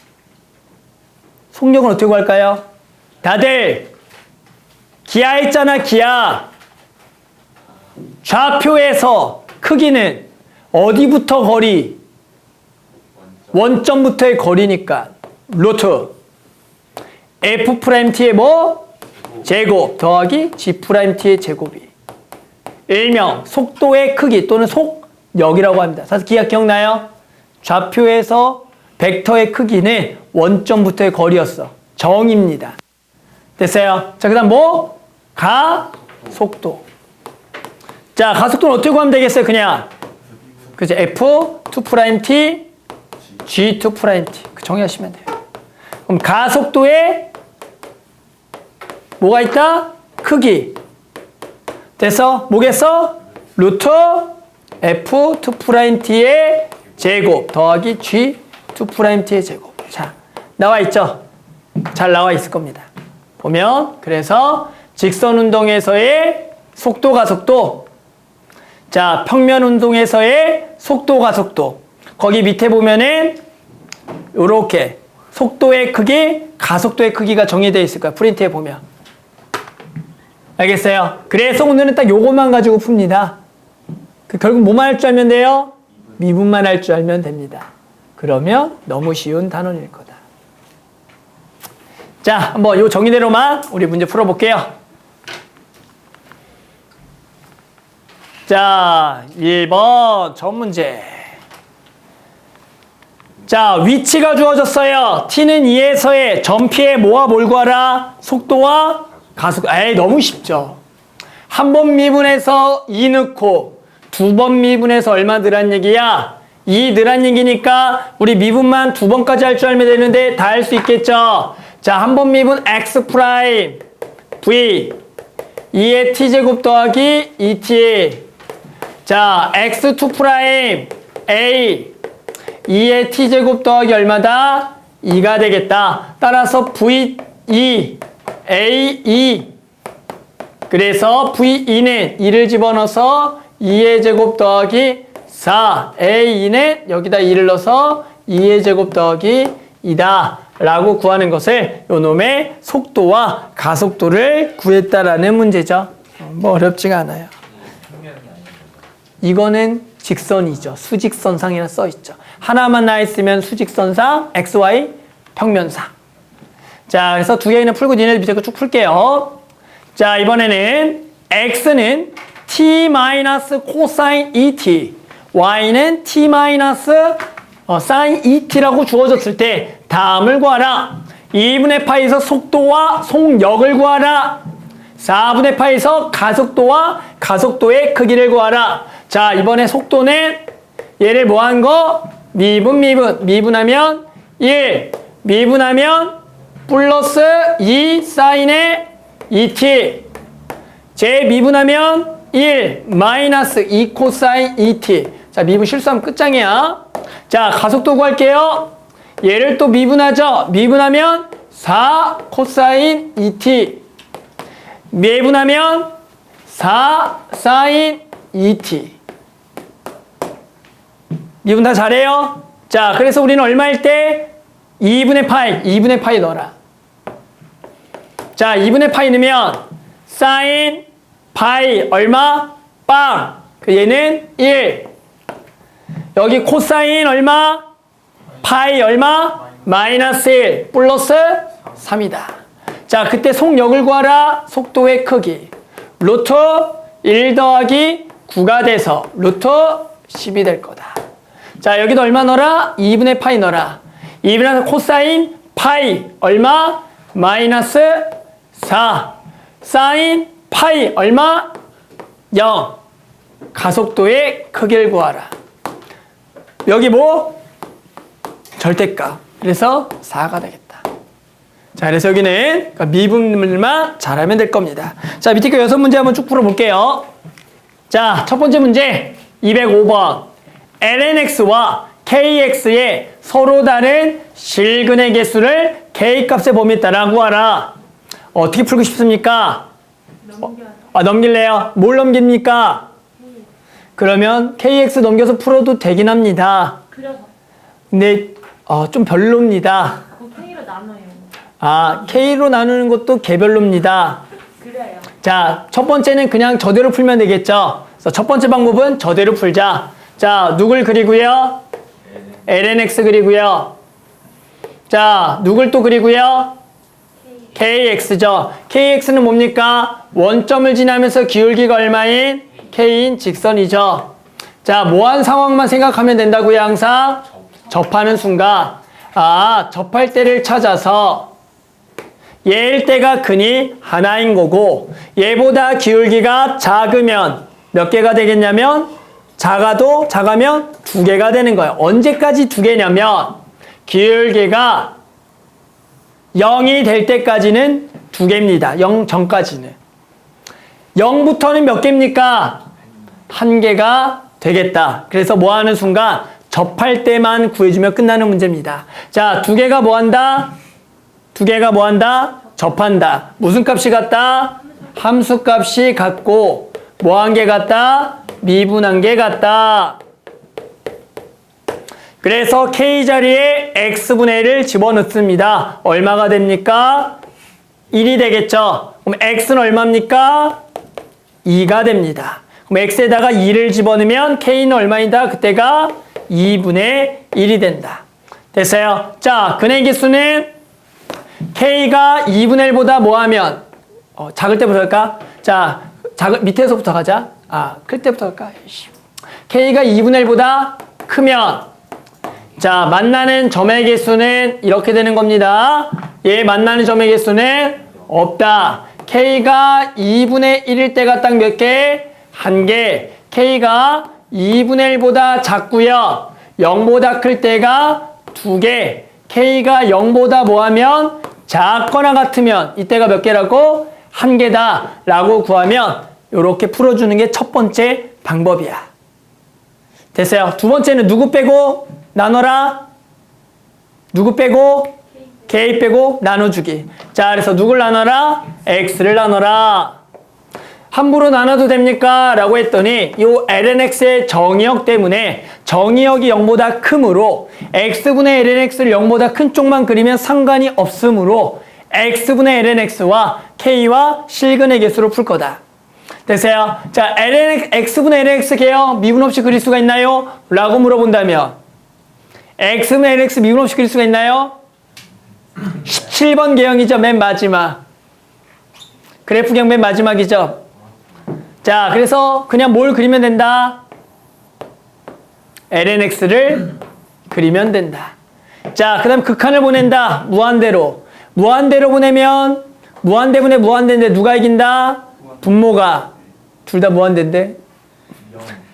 속력은 어떻게 구할까요? 다들 기하 했잖아, 기하. 좌표에서 크기는 어디부터 거리? 원점부터의 거리니까 루트 F'T의 뭐? 제곱 더하기 G'T의 제곱이 일명 속도의 크기 또는 속력이라고 합니다. 그래서 기하 기억나요? 좌표에서 벡터의 크기는 원점부터의 거리였어. 정입니다. 됐어요? 자, 그 다음 뭐? 가속도. 자, 가속도는 어떻게 구하면 되겠어요? 그냥 그죠? F2'T, G2'T 정의하시면 돼요. 그럼 가속도에 뭐가 있다? 크기. 됐어? 뭐겠어? 루트 F2'T의 제곱 더하기 G2'T의 제곱. 자, 나와 있죠? 잘 나와 있을 겁니다. 보면 그래서 직선 운동에서의 속도 가속도, 자 평면 운동에서의 속도 가속도, 거기 밑에 보면은 이렇게 속도의 크기, 가속도의 크기가 정의되어 있을 거야. 프린트에 보면. 알겠어요? 그래서 오늘은 딱 요것만 가지고 풉니다. 결국 뭐만 할 줄 알면 돼요? 미분만 할 줄 알면 됩니다. 그러면 너무 쉬운 단원일 거다. 자, 한번 요 정의대로만 우리 문제 풀어볼게요. 자, 1번 첫 문제. 자, 위치가 주어졌어요. t는 2에서의 점피의 뭐와 뭘 구하라? 속도와 가속. 에이, 너무 쉽죠. 한 번 미분해서 2 넣고 두 번 미분해서 얼마 늘란 얘기야? 2 늘란 얘기니까 우리 미분만 두 번까지 할 줄 알면 되는데 다 할 수 있겠죠. 자, 한 번 미분 x 프라임 v 2의 t제곱 더하기 2t. 자, x2 프라임 a 2의 t제곱 더하기 얼마다? 2가 되겠다. 따라서 v2 a2. 그래서 v2는 2를 집어넣어서 2의 제곱 더하기 4, a2는 여기다 2를 넣어서 2의 제곱 더하기 2다 라고 구하는 것을 요놈의 속도와 가속도를 구했다라는 문제죠. 뭐 어렵지가 않아요. 이거는 직선이죠. 수직선상이라 써있죠. 하나만 나있으면 수직선상, XY 평면상. 자, 그래서 두 개는 풀고 니네들 밑에 거 쭉 풀게요. 자, 이번에는 X는 T 마이너스 코사인 ET, Y는 T 마이너스 사인 ET라고 주어졌을 때 다음을 구하라. 2분의 파에서 속도와 속력을 구하라. 4분의 파에서 가속도와 가속도의 크기를 구하라. 자, 이번에 속도는 얘를 뭐 한 거? 미분하면 1, 미분하면 플러스 2 사인의 2t, 재미분하면 1 마이너스 2 코사인 2t. 자, 미분 실수하면 끝장이야. 자, 가속도 구할게요. 얘를 또 미분하죠. 미분하면 4 코사인 2t, 미분하면 4 사인 2t. 미분 다 잘해요. 자, 그래서 우리는 얼마일 때? 2분의 파이 넣어라. 자, 2분의 파이 넣으면 사인 파이 얼마? 빵. 얘는 1. 여기 코사인 얼마? 파이 얼마? 마이너스 1 플러스 3이다. 자, 그때 속력을 구하라. 속도의 크기. 루트 1 더하기 9가 돼서 루트 10이 될 거다. 자, 여기도 얼마 넣어라? 2분의 파이 넣어라. 2분의 코사인 파이 얼마? 마이너스 4. 사인 파이 얼마? 0. 가속도의 크기를 구하라. 여기 뭐? 절대값. 그래서 4가 되겠다. 자, 그래서 여기는 미분만 잘하면 될 겁니다. 자, 밑에 거 6문제 한번 쭉 풀어볼게요. 자, 첫 번째 문제 205번. lnx와 kx의 서로 다른 실근의 개수를 k값의 범위에 따라 구하라. 어떻게 풀고 싶습니까? 넘길래요? 뭘 넘깁니까? 그러면 kx 넘겨서 풀어도 되긴 합니다.
그려서
근데 좀 별로입니다.
곱팽이로 나눠요.
K로 나누는 것도 개별로입니다.
그래요.
자, 첫 번째는 그냥 저대로 풀면 되겠죠. 그래서 첫 번째 방법은 저대로 풀자. 자, 누굴 그리고요? lnx 그리고요. 자, 누굴 또 그리고요? kx죠. kx는 뭡니까? 원점을 지나면서 기울기가 얼마인? k인 직선이죠. 자, 뭐한 상황만 생각하면 된다고요, 항상? 접하는 순간. 접할 때를 찾아서 얘일 때가 근이 하나인 거고 얘보다 기울기가 작으면 몇 개가 되겠냐면 작으면 두 개가 되는 거예요. 언제까지 두 개냐면 기울기가 0이 될 때까지는 두 개입니다. 0 전까지는. 0부터는 몇 개입니까? 한 개가 되겠다. 그래서 뭐 하는 순간 접할 때만 구해주면 끝나는 문제입니다. 자, 두 개가 뭐 한다? 두 개가 뭐 한다? 접한다. 무슨 값이 같다? 함수 값이 같고 뭐 한 개 같다? 미분한 게 같다. 그래서 k 자리에 x분의 1을 집어넣습니다. 얼마가 됩니까? 1이 되겠죠. 그럼 x는 얼마입니까? 2가 됩니다. 그럼 x에다가 2를 집어넣으면 k는 얼마이다? 그때가 2분의 1이 된다. 됐어요? 자, 근의 개수는 k가 2분의 1보다 뭐하면 작을 때부터 할까? 자, 밑에서부터 가자. 클 때부터 할까? k가 2분의 1보다 크면 자, 만나는 점의 개수는 이렇게 되는 겁니다. 얘 만나는 점의 개수는 없다. k가 2분의 1일 때가 딱 몇 개? 한 개. k가 2분의 1보다 작고요. 0보다 클 때가 두 개. k가 0보다 뭐하면 작거나 같으면 이때가 몇 개라고? 한 개다 라고 구하면 이렇게 풀어주는 게 첫 번째 방법이야. 됐어요? 두 번째는 누구 빼고 나눠라? 누구 빼고? k 빼고 나눠주기. 자, 그래서 누굴 나눠라? x를 나눠라. 함부로 나눠도 됩니까? 라고 했더니 이 lnx의 정의역 때문에 정의역이 0보다 크므로 x분의 lnx를 0보다 큰 쪽만 그리면 상관이 없으므로 x분의 lnx와 k와 실근의 개수로 풀 거다. 됐어요? 자, x분의 lnx 개요 미분 없이 그릴 수가 있나요? 라고 물어본다면 x분의 lnx 미분 없이 그릴 수가 있나요? 17번 개형이죠. 맨 마지막. 그래프형 맨 마지막이죠. 자, 그래서 그냥 뭘 그리면 된다? lnx를 그리면 된다. 자, 그 다음 극한을 보낸다. 무한대로. 무한대로 보내면 무한대분의 무한대인데 누가 이긴다? 분모가. 둘 다 무한대인데.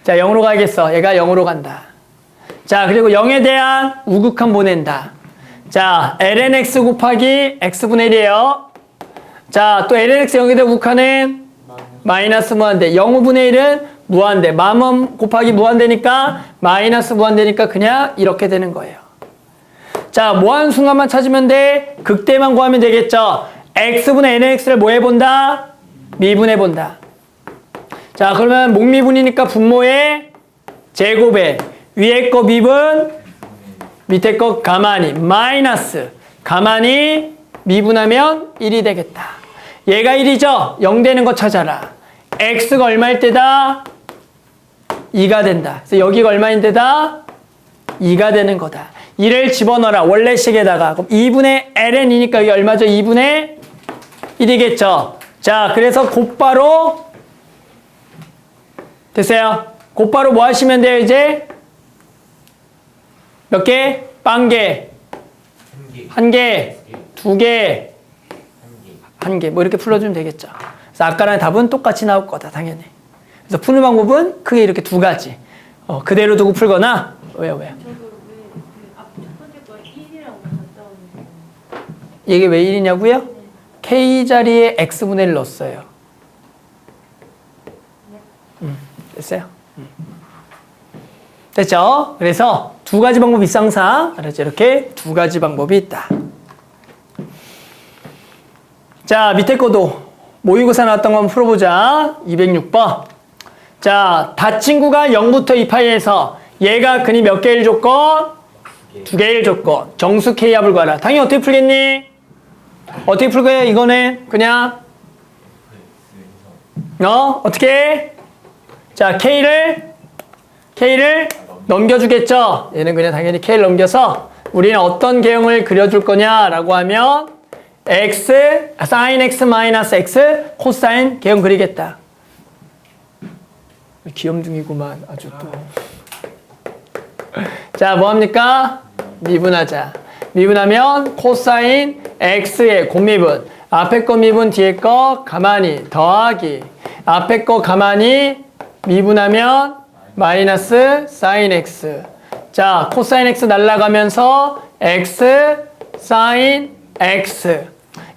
자, 0으로 가야겠어. 얘가 0으로 간다. 자, 그리고 0에 대한 우극한 보낸다. 자, lnx 곱하기 x분의 1이에요. 자, 또 lnx 0에 대한 우극한은 마이너스 무한대. 0분의 1은 무한대. 마음 곱하기 무한대니까 마이너스 무한대니까 그냥 이렇게 되는 거예요. 자, 뭐하는 순간만 찾으면 돼? 극대만 구하면 되겠죠. x분의 lnx를 뭐 해본다? 미분해본다. 자, 그러면 목미분이니까 분모의 제곱에 위에 거 미분, 밑에 거 가만히 마이너스 가만히 미분하면 1이 되겠다. 얘가 1이죠? 0 되는 거 찾아라. x가 얼마일 때다? 2가 된다. 그래서 여기가 얼마인 데다? 2가 되는 거다. 2를 집어넣어라. 원래식에다가. 그럼 2분의 ln이니까 여기 얼마죠? 2분의 1이겠죠. 자, 그래서 곧바로 됐어요? 곧바로 뭐 하시면 돼요, 이제? 몇 개? 빵개. 한 개. 두 개. 한 개. 뭐 이렇게 풀어주면 되겠죠. 그래서 아까랑 답은 똑같이 나올 거다, 당연히. 그래서 푸는 방법은 크게 이렇게 두 가지. 그대로 두고 풀거나, 왜요?
저도 첫 번째 거 1이라고 갔다 오는
이게 왜 1이냐고요? k 자리에 x분의 1 넣었어요. 됐어요? 됐죠? 그래서 두 가지 방법이 있어 항상. 알았죠? 이렇게 두 가지 방법이 있다. 자, 밑에 거도 모의고사 나왔던 거 한번 풀어보자. 206번. 자, 닫친구가 0부터 2파이에서 얘가 근이 몇 개일 조건? 두 개일 조건. 정수 K합을 구하라. 당연히 어떻게 풀겠니? 어떻게 풀 거예요? 이거는 그냥 어떻게 해? 자, K를 넘겨주겠죠? 얘는 그냥 당연히 K를 넘겨서 우리는 어떤 개형을 그려줄 거냐라고 하면 X, sin X 마이너스 X 코사인 개형 그리겠다. 귀염둥이구만 아주 또. 자, 뭐합니까? 미분하자. 미분하면 코사인 X의 곱미분. 앞에 거 미분 뒤에 거 가만히 더하기. 앞에 거 가만히 미분하면 마이너스 sin X. 자, 코사인 X 날라가면서 X sin X.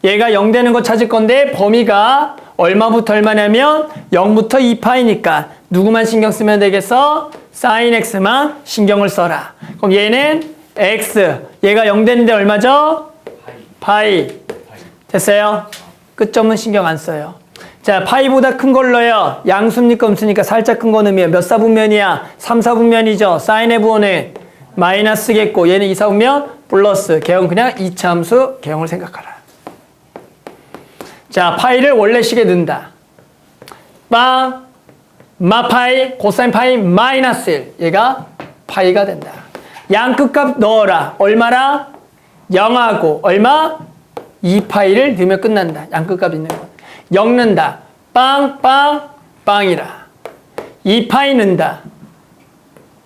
얘가 0 되는 거 찾을 건데 범위가 얼마부터 얼마냐면 0부터 2파이니까 누구만 신경 쓰면 되겠어? sin X만 신경을 써라. 그럼 얘는 X. 얘가 0 되는데 얼마죠? 파이. 됐어요? 끝점은 신경 안 써요. 자, 파이보다 큰 걸 넣어요. 양수입니까 음수니까 살짝 큰 거 넣으면 몇 사분면이야? 3사분면이죠. 사인의 부호는 마이너스겠고 얘는 2사분면 플러스. 개형 그냥 2차 함수 개형을 생각하라. 자, 파이를 원래식에 넣는다. 빵 마파이 코사인 파이 마이너스 1. 얘가 파이가 된다. 양 끝값 넣어라. 얼마라? 0하고 얼마? 2파이를 넣으면 끝난다. 양 끝값 있는 건. 0 넣는다. 빵, 빵, 빵이라. 2파이 넣는다.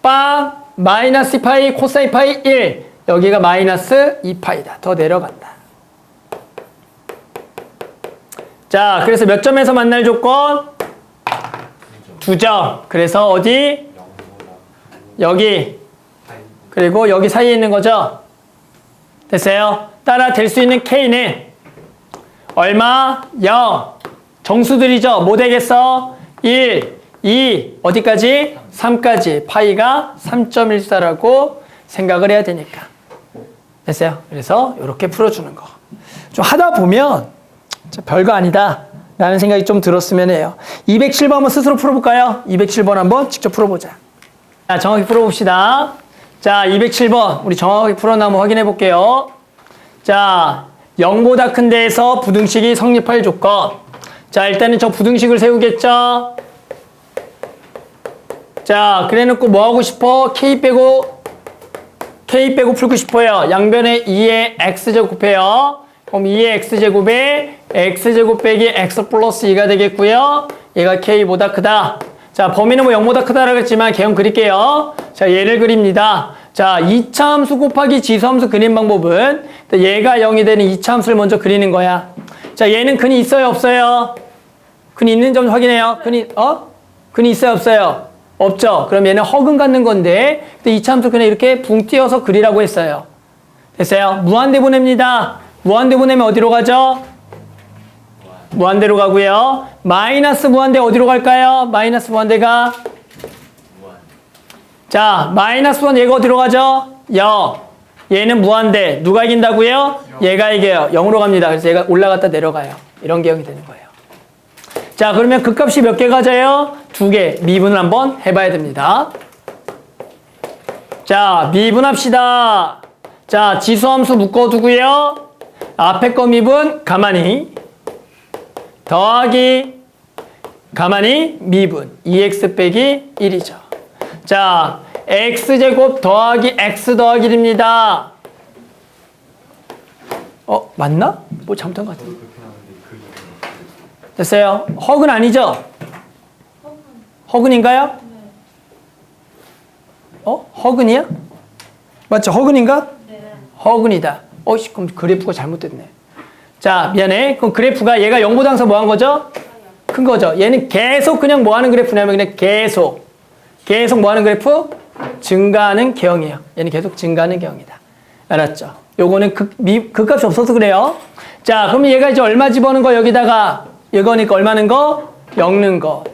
빵, 마이너스 2파이, 코사인 파이 1. 여기가 마이너스 2파이다. 더 내려간다. 자, 그래서 몇 점에서 만날 조건? 2점. 그래서 어디? 여기. 그리고 여기 사이에 있는 거죠? 됐어요? 따라 될 수 있는 K는 얼마? 0. 정수들이죠? 뭐 되겠어? 1, 2, 어디까지? 3까지. 파이가 3.14라고 생각을 해야 되니까. 됐어요? 그래서 이렇게 풀어주는 거. 좀 하다 보면 별거 아니다 라는 생각이 좀 들었으면 해요. 207번 한번 스스로 풀어볼까요? 207번 한번 직접 풀어보자. 자, 정확히 풀어봅시다. 자, 207번 우리 정확히 풀었나 한번 확인해 볼게요. 자, 0보다 큰 데에서 부등식이 성립할 조건. 자, 일단은 저 부등식을 세우겠죠. 자, 그래 놓고 뭐 하고 싶어? K 빼고 풀고 싶어요. 양변에 2의 X제곱 곱해요. 그럼 2의 X제곱에 X제곱 빼기 X 플러스 2가 되겠고요. 얘가 K보다 크다. 자, 범위는 뭐 0보다 크다라고 했지만 개형 그릴게요. 자, 얘를 그립니다. 자, 2차 함수 곱하기 지수 함수 그리는 방법은 얘가 0이 되는 2차 함수를 먼저 그리는 거야. 자, 얘는 근이 있어요, 없어요? 근이 있는 점 확인해요. 근이 있어요, 없어요? 없죠. 그럼 얘는 허근 갖는 건데 2차 함수 그냥 이렇게 붕 띄어서 그리라고 했어요. 됐어요? 무한대분해입니다. 무한대분해면 어디로 가죠? 무한대로 가고요. 마이너스 무한대 어디로 갈까요? 마이너스 무한대가 자, 마이너스 1 얘가 어디로 가죠? 0. 얘는 무한대. 누가 이긴다고요? 얘가 이겨요. 0으로 갑니다. 그래서 얘가 올라갔다 내려가요. 이런 개형이 되는 거예요. 자, 그러면 극값이 몇 개 가져요? 2개. 미분을 한번 해봐야 됩니다. 자, 미분합시다. 자, 지수함수 묶어두고요. 앞에 거 미분 가만히 더하기 가만히 미분 2x 빼기 1이죠. 자, x제곱 더하기 x 더하기 1입니다. 맞나? 뭐 잘못한 것 같은데. 됐어요? 허근 아니죠? 허근인가요? 허근이야? 맞죠? 허근인가?
네.
허근이다. 그럼 그래프가 잘못됐네. 자, 미안해. 그럼 그래프가 얘가 0보다 항상 뭐 한 거죠? 큰 거죠. 얘는 계속 그냥 뭐 하는 그래프냐면 그냥 계속 뭐 하는 그래프? 증가하는 개형이에요. 얘는 계속 증가하는 개형이다. 알았죠? 요거는 극값이 없어서 그래요. 자, 그럼 얘가 이제 얼마 집어넣은 거 여기다가 이거니까 얼마 넣은 거? 0 넣은 거.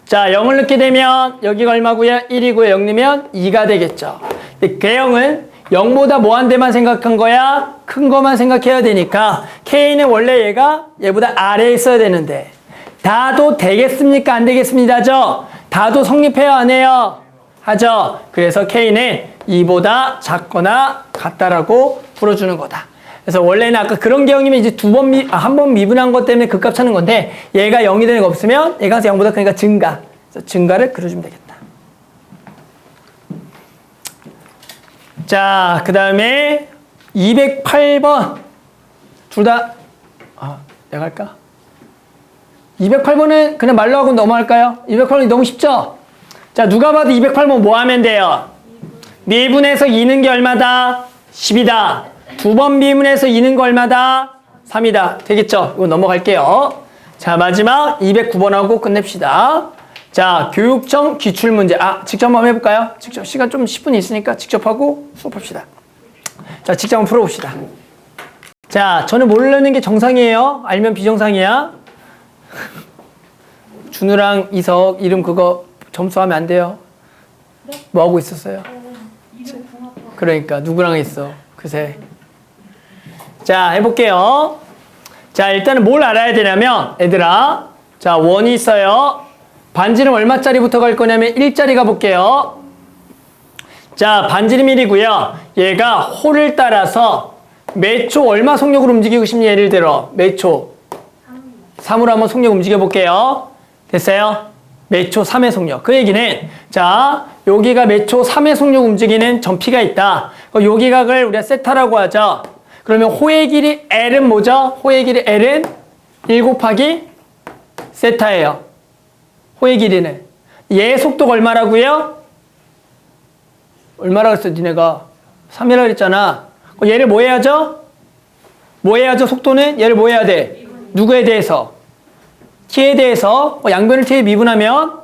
자, 0을 넣게 되면 여기가 얼마고요? 1이고요. 0 넣으면 2가 되겠죠. 근데 개형은 0보다 뭐 한 대만 생각한 거야? 큰 거만 생각해야 되니까 K는 원래 얘보다 아래에 있어야 되는데 다도 되겠습니까? 안 되겠습니다죠? 다도 성립해요? 안 해요? 하죠. 그래서 K는 2보다 작거나 같다라고 풀어주는 거다. 그래서 원래는 아까 그런 경우면 이제 한 번 미분한 것 때문에 그 값 찾는 건데 얘가 0이 되는 거 없으면 얘가 항상 0보다 크니까 증가. 그래서 증가를 그려주면 되겠다. 자, 그 다음에 208번. 둘 다, 내가 할까? 208번은 그냥 말로 하고 넘어갈까요? 208번이 너무 쉽죠? 자, 누가 봐도 208번 뭐 하면 돼요? 미분해서 2는 게 얼마다? 10이다. 두 번 미분해서 2는 거 얼마다? 3이다. 되겠죠? 이거 넘어갈게요. 자, 마지막 209번하고 끝냅시다. 자, 교육청 기출문제. 직접 한번 해볼까요? 직접 시간 좀 10분 있으니까 직접 하고 수업합시다. 자, 직접 한번 풀어봅시다. 자, 저는 모르는 게 정상이에요? 알면 비정상이야? 준우랑 이석 이름 그거 점수하면 안 돼요? 뭐 하고 있었어요?
이름 궁합.
그러니까 누구랑 했어? 그새. 자, 해볼게요. 자, 일단은 뭘 알아야 되냐면 얘들아, 자, 원이 있어요. 반지름 얼마짜리부터 갈 거냐면 1짜리 가볼게요. 자, 반지름 1이고요. 얘가 호를 따라서 몇 초 얼마 속력으로 움직이고 싶니? 예를 들어 몇 초? 3으로 한번 속력 움직여 볼게요. 됐어요? 몇 초 3의 속력. 그 얘기는 자, 여기가 몇 초 3의 속력 움직이는 점피가 있다. 요 기각을 우리가 세타라고 하죠. 그러면 호의 길이 L은 뭐죠? 호의 길이 L은 1 곱하기 세타예요. 호의 길이는. 얘의 속도가 얼마라고요? 얼마라고 했어 니네가? 3이라고 그랬잖아. 얘를 뭐 해야죠? 뭐 해야죠? 속도는? 얘를 뭐 해야 돼? 누구에 대해서? t에 대해서 양변을 t에 미분하면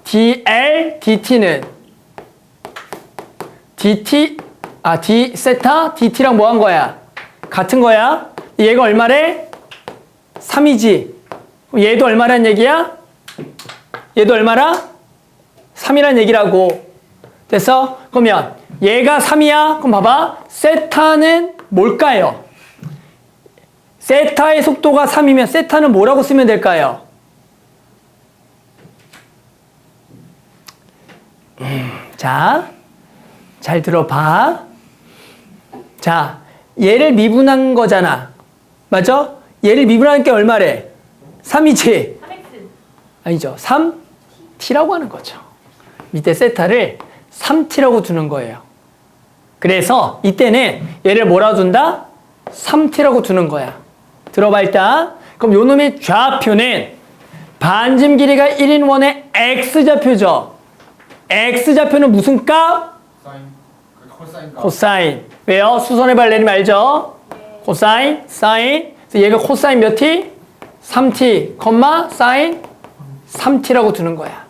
dl, dt는 dt, d 세타, dt랑 뭐 한 거야? 같은 거야. 얘가 얼마래? 3이지. 얘도 얼마란 얘기야? 얘도 얼마라? 3이란 얘기라고. 됐어? 그러면 얘가 3이야? 그럼 봐봐. 세타는 뭘까요? 세타의 속도가 3이면 세타는 뭐라고 쓰면 될까요? 자, 잘 들어봐. 자, 얘를 미분한 거잖아. 맞죠? 얘를 미분하는 게 얼마래? 3이지?
3x.
아니죠. 3t라고 하는 거죠. 밑에 세타를 3t라고 두는 거예요. 그래서 이때는 얘를 뭐라 둔다? 3t라고 두는 거야. 들어봐 일단. 그럼 요 놈의 좌표는 반지름 길이가 1인 원의 x좌표죠. x좌표는 무슨 값?
코사인
코사인. 왜요? 수선의 발 내리면 알죠? 코사인, 사인. 그래서 얘가 코사인 몇 t? 3t, 컴마, 사인 3t라고 두는 거야.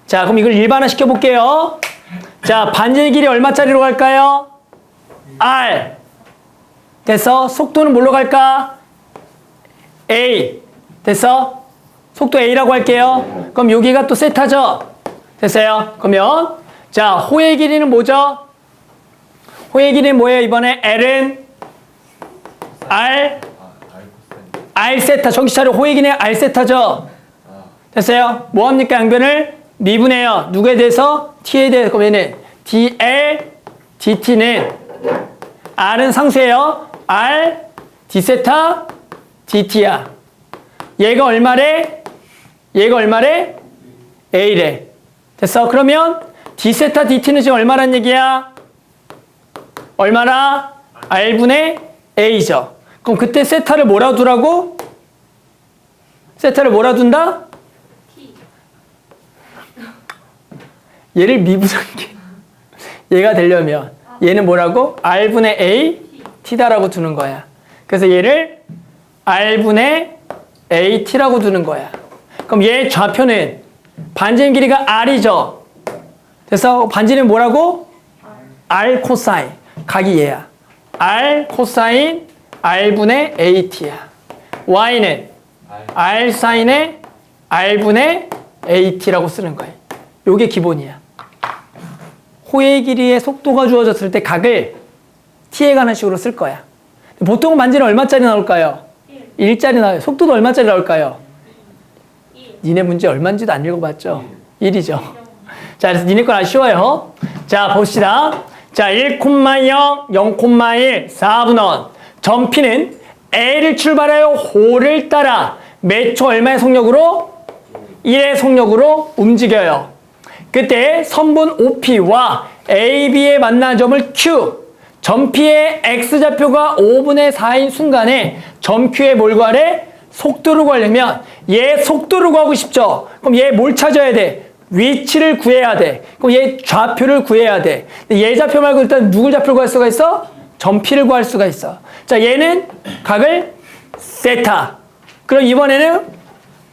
자, 그럼 이걸 일반화 시켜볼게요. 자, 반지의 길이 얼마짜리로 갈까요? r. 됐어? 속도는 뭘로 갈까? a. 됐어? 속도 a라고 할게요. 그럼 여기가 또 세타죠? 됐어요? 그러면 자, 호의 길이는 뭐죠? 호의 길이는 뭐예요? 이번에 l은 r 세타. 정신 차려. 호의 길이는 r 세타죠? 됐어요? 뭐 합니까? 양변을 미분해요. 누구에 대해서? t에 대해서. 그럼 얘는 dl, dt는 r은 상수예요. r, d 세타, dt야. 얘가 얼마래? 얘가 얼마래? a래. 됐어? 그러면 d 세타, dt는 지금 얼마란 얘기야? 얼마나? r분의 a죠. 그럼 그때 세타를 뭐라 두라고? 세타를 뭐라 둔다? 얘를 미분한 게 얘가 되려면 얘는 뭐라고? r분의 a t다라고 두는 거야. 그래서 얘를 r분의 a t라고 두는 거야. 그럼 얘 좌표는 반지름 길이가 r이죠. 그래서 반지름 뭐라고? r 코사인. 각이 얘야. r 코사인 r분의 a t야. y는 r 사인의 r분의 a t라고 쓰는 거야. 요게 기본이야. 호의 길이의 속도가 주어졌을 때 각을 t에 관한 식으로 쓸 거야. 보통 반지름 얼마짜리 나올까요? 1짜리 나와요. 속도도 얼마짜리 나올까요? 니네 문제 얼마인지도 안 읽어봤죠? 1이죠. 자, 그래서 니네 건 아주 쉬워요. 자, 봅시다. 자, 1,0, 0,1, 4분 원. 점 P는 A를 출발하여 호를 따라 몇 초 얼마의 속력으로? 1의 속력으로 움직여요. 그때 선분 OP와 AB의 만난 점을 Q, 점 P의 X좌표가 5분의 4인 순간에 점 Q의 뭘 구하래? 속도를 구하려면 얘 속도를 구하고 싶죠? 그럼 얘 뭘 찾아야 돼? 위치를 구해야 돼. 그럼 얘 좌표를 구해야 돼. 근데 얘 좌표 말고 일단 누굴 좌표를 구할 수가 있어? 점 P를 구할 수가 있어. 자, 얘는 각을 세타. 그럼 이번에는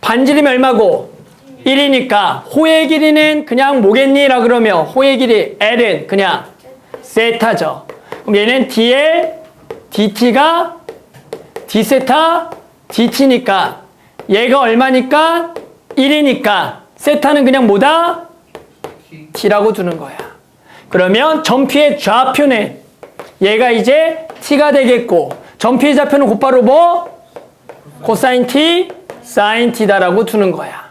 반지름이 얼마고? 1이니까 호의 길이는 그냥 뭐겠니? 라 그러면 호의 길이 L은 그냥 세타죠. 그럼 얘는 DL, DT가 D세타, DT니까 얘가 얼마니까? 1이니까 세타는 그냥 뭐다? T라고 두는 거야. 그러면 점 P의 좌표는 얘가 이제 T가 되겠고 점 P의 좌표는 곧바로 뭐? 코사인 T, 사인 T다라고 두는 거야.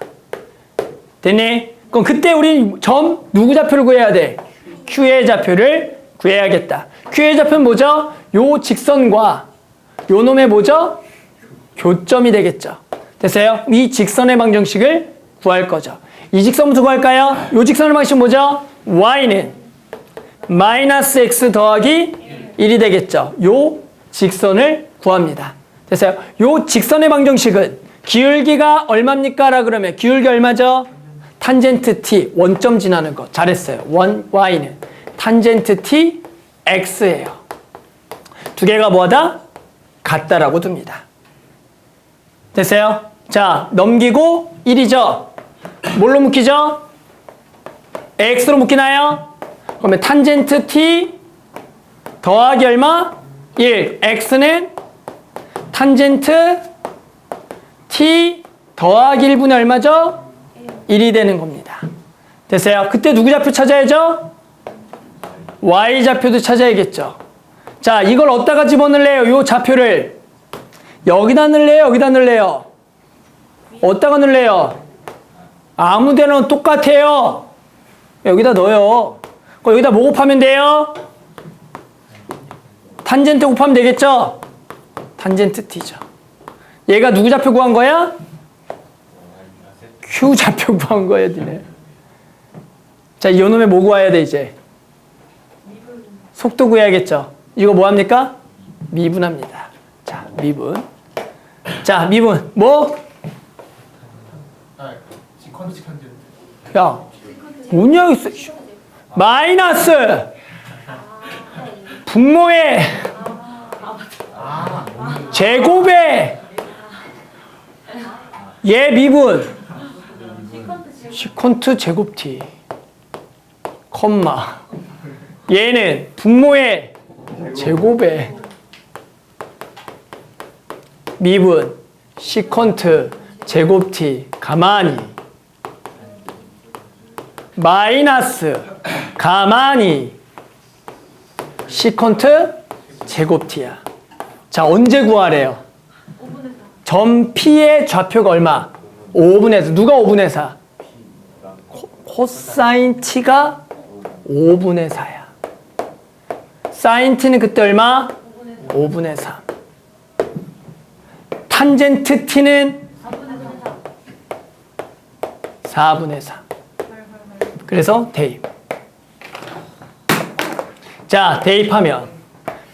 됐니? 그럼 그때 우리 점 누구 좌표를 구해야 돼? Q의 좌표를 구해야겠다. Q의 좌표는 뭐죠? 요 직선과 요 놈의 뭐죠? 교점이 되겠죠. 됐어요? 이 직선의 방정식을 구할 거죠. 이 직선부터 구할까요? 요 직선의 방식은 뭐죠? Y는 마이너스 X 더하기 1이 되겠죠. 요 직선을 구합니다. 됐어요? 요 직선의 방정식은 기울기가 얼마입니까? 라 그러면 기울기 얼마죠? 탄젠트 T, 원점 지나는 거. 잘했어요. Y는 탄젠트 T, X예요. 두 개가 뭐하다? 같다라고 둡니다. 됐어요? 자, 넘기고 1이죠? 뭘로 묶이죠? X로 묶이나요? 그러면 탄젠트 T 더하기 얼마? 1. X는 탄젠트 T 더하기 1분의 얼마죠? 1이 되는 겁니다. 됐어요? 그때 누구 좌표 찾아야죠? Y 좌표도 찾아야겠죠. 자, 이걸 어디다가 집어넣을래요? 요 좌표를 여기다 넣을래요? 여기다 넣을래요? 어디다가 넣을래요? 아무 데나 똑같아요. 여기다 넣어요. 그럼 여기다 뭐 곱하면 돼요? 탄젠트 곱하면 되겠죠? 탄젠트 T죠. 얘가 누구 좌표 구한 거야? Q 좌표 구한 거야, 니네. 자, 이 놈의 뭐 구해야 돼, 이제? 속도 구해야겠죠? 이거 뭐 합니까? 미분합니다. 자, 미분. 자, 미분. 뭐?
시컨트.
야, 뭐냐, 있어. 마이너스! 분모의 제곱의 얘 미분 시컨트 제곱 T 컴마 얘는 분모의 제곱의 미분 시컨트 제곱 T 가만히 마이너스 가만히 시컨트 제곱 T야. 자, 언제 구하래요? 점 P의 좌표가 얼마? 5분의 4. 누가 5분의 4? 코사인 T가 5분의 4야. 사인 T는 그때 얼마? 5분의 3. 탄젠트 T는 4분의 3. 그래서 대입. 자, 대입하면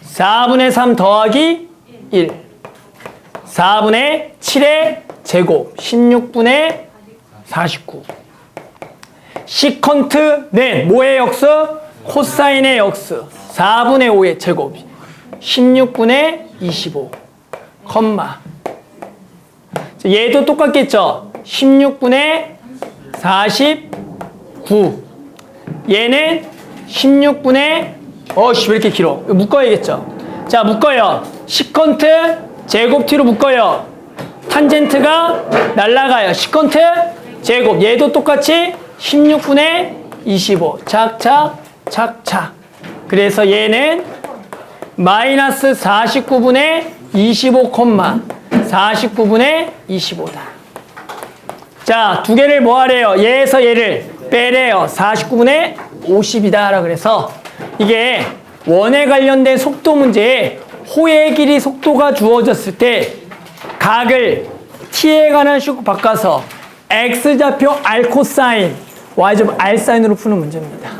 4분의 3 더하기 1. 4분의 7의 제곱. 16분의 49. 시컨트는 뭐의 역수? 코사인의 역수. 4분의 5의 제곱. 16분의 25. 컴마. 얘도 똑같겠죠? 16분의 49. 얘는 16분의 왜 이렇게 길어? 이거 묶어야겠죠? 자, 묶어요. 시컨트 제곱 T로 묶어요. 탄젠트가 날라가요. 시컨트 제곱. 얘도 똑같이 16분의 25. 착착, 착착. 그래서 얘는 마이너스 49분의 25, 49분의 25다. 자, 두 개를 뭐 하래요? 얘에서 얘를 빼래요. 49분의 50이다. 라 그래서 이게 원에 관련된 속도 문제에 호의 길이 속도가 주어졌을 때 각을 t에 관한 식으로 바꿔서 x좌표 r 코사인, y좌표 r 사인으로 푸는 문제입니다.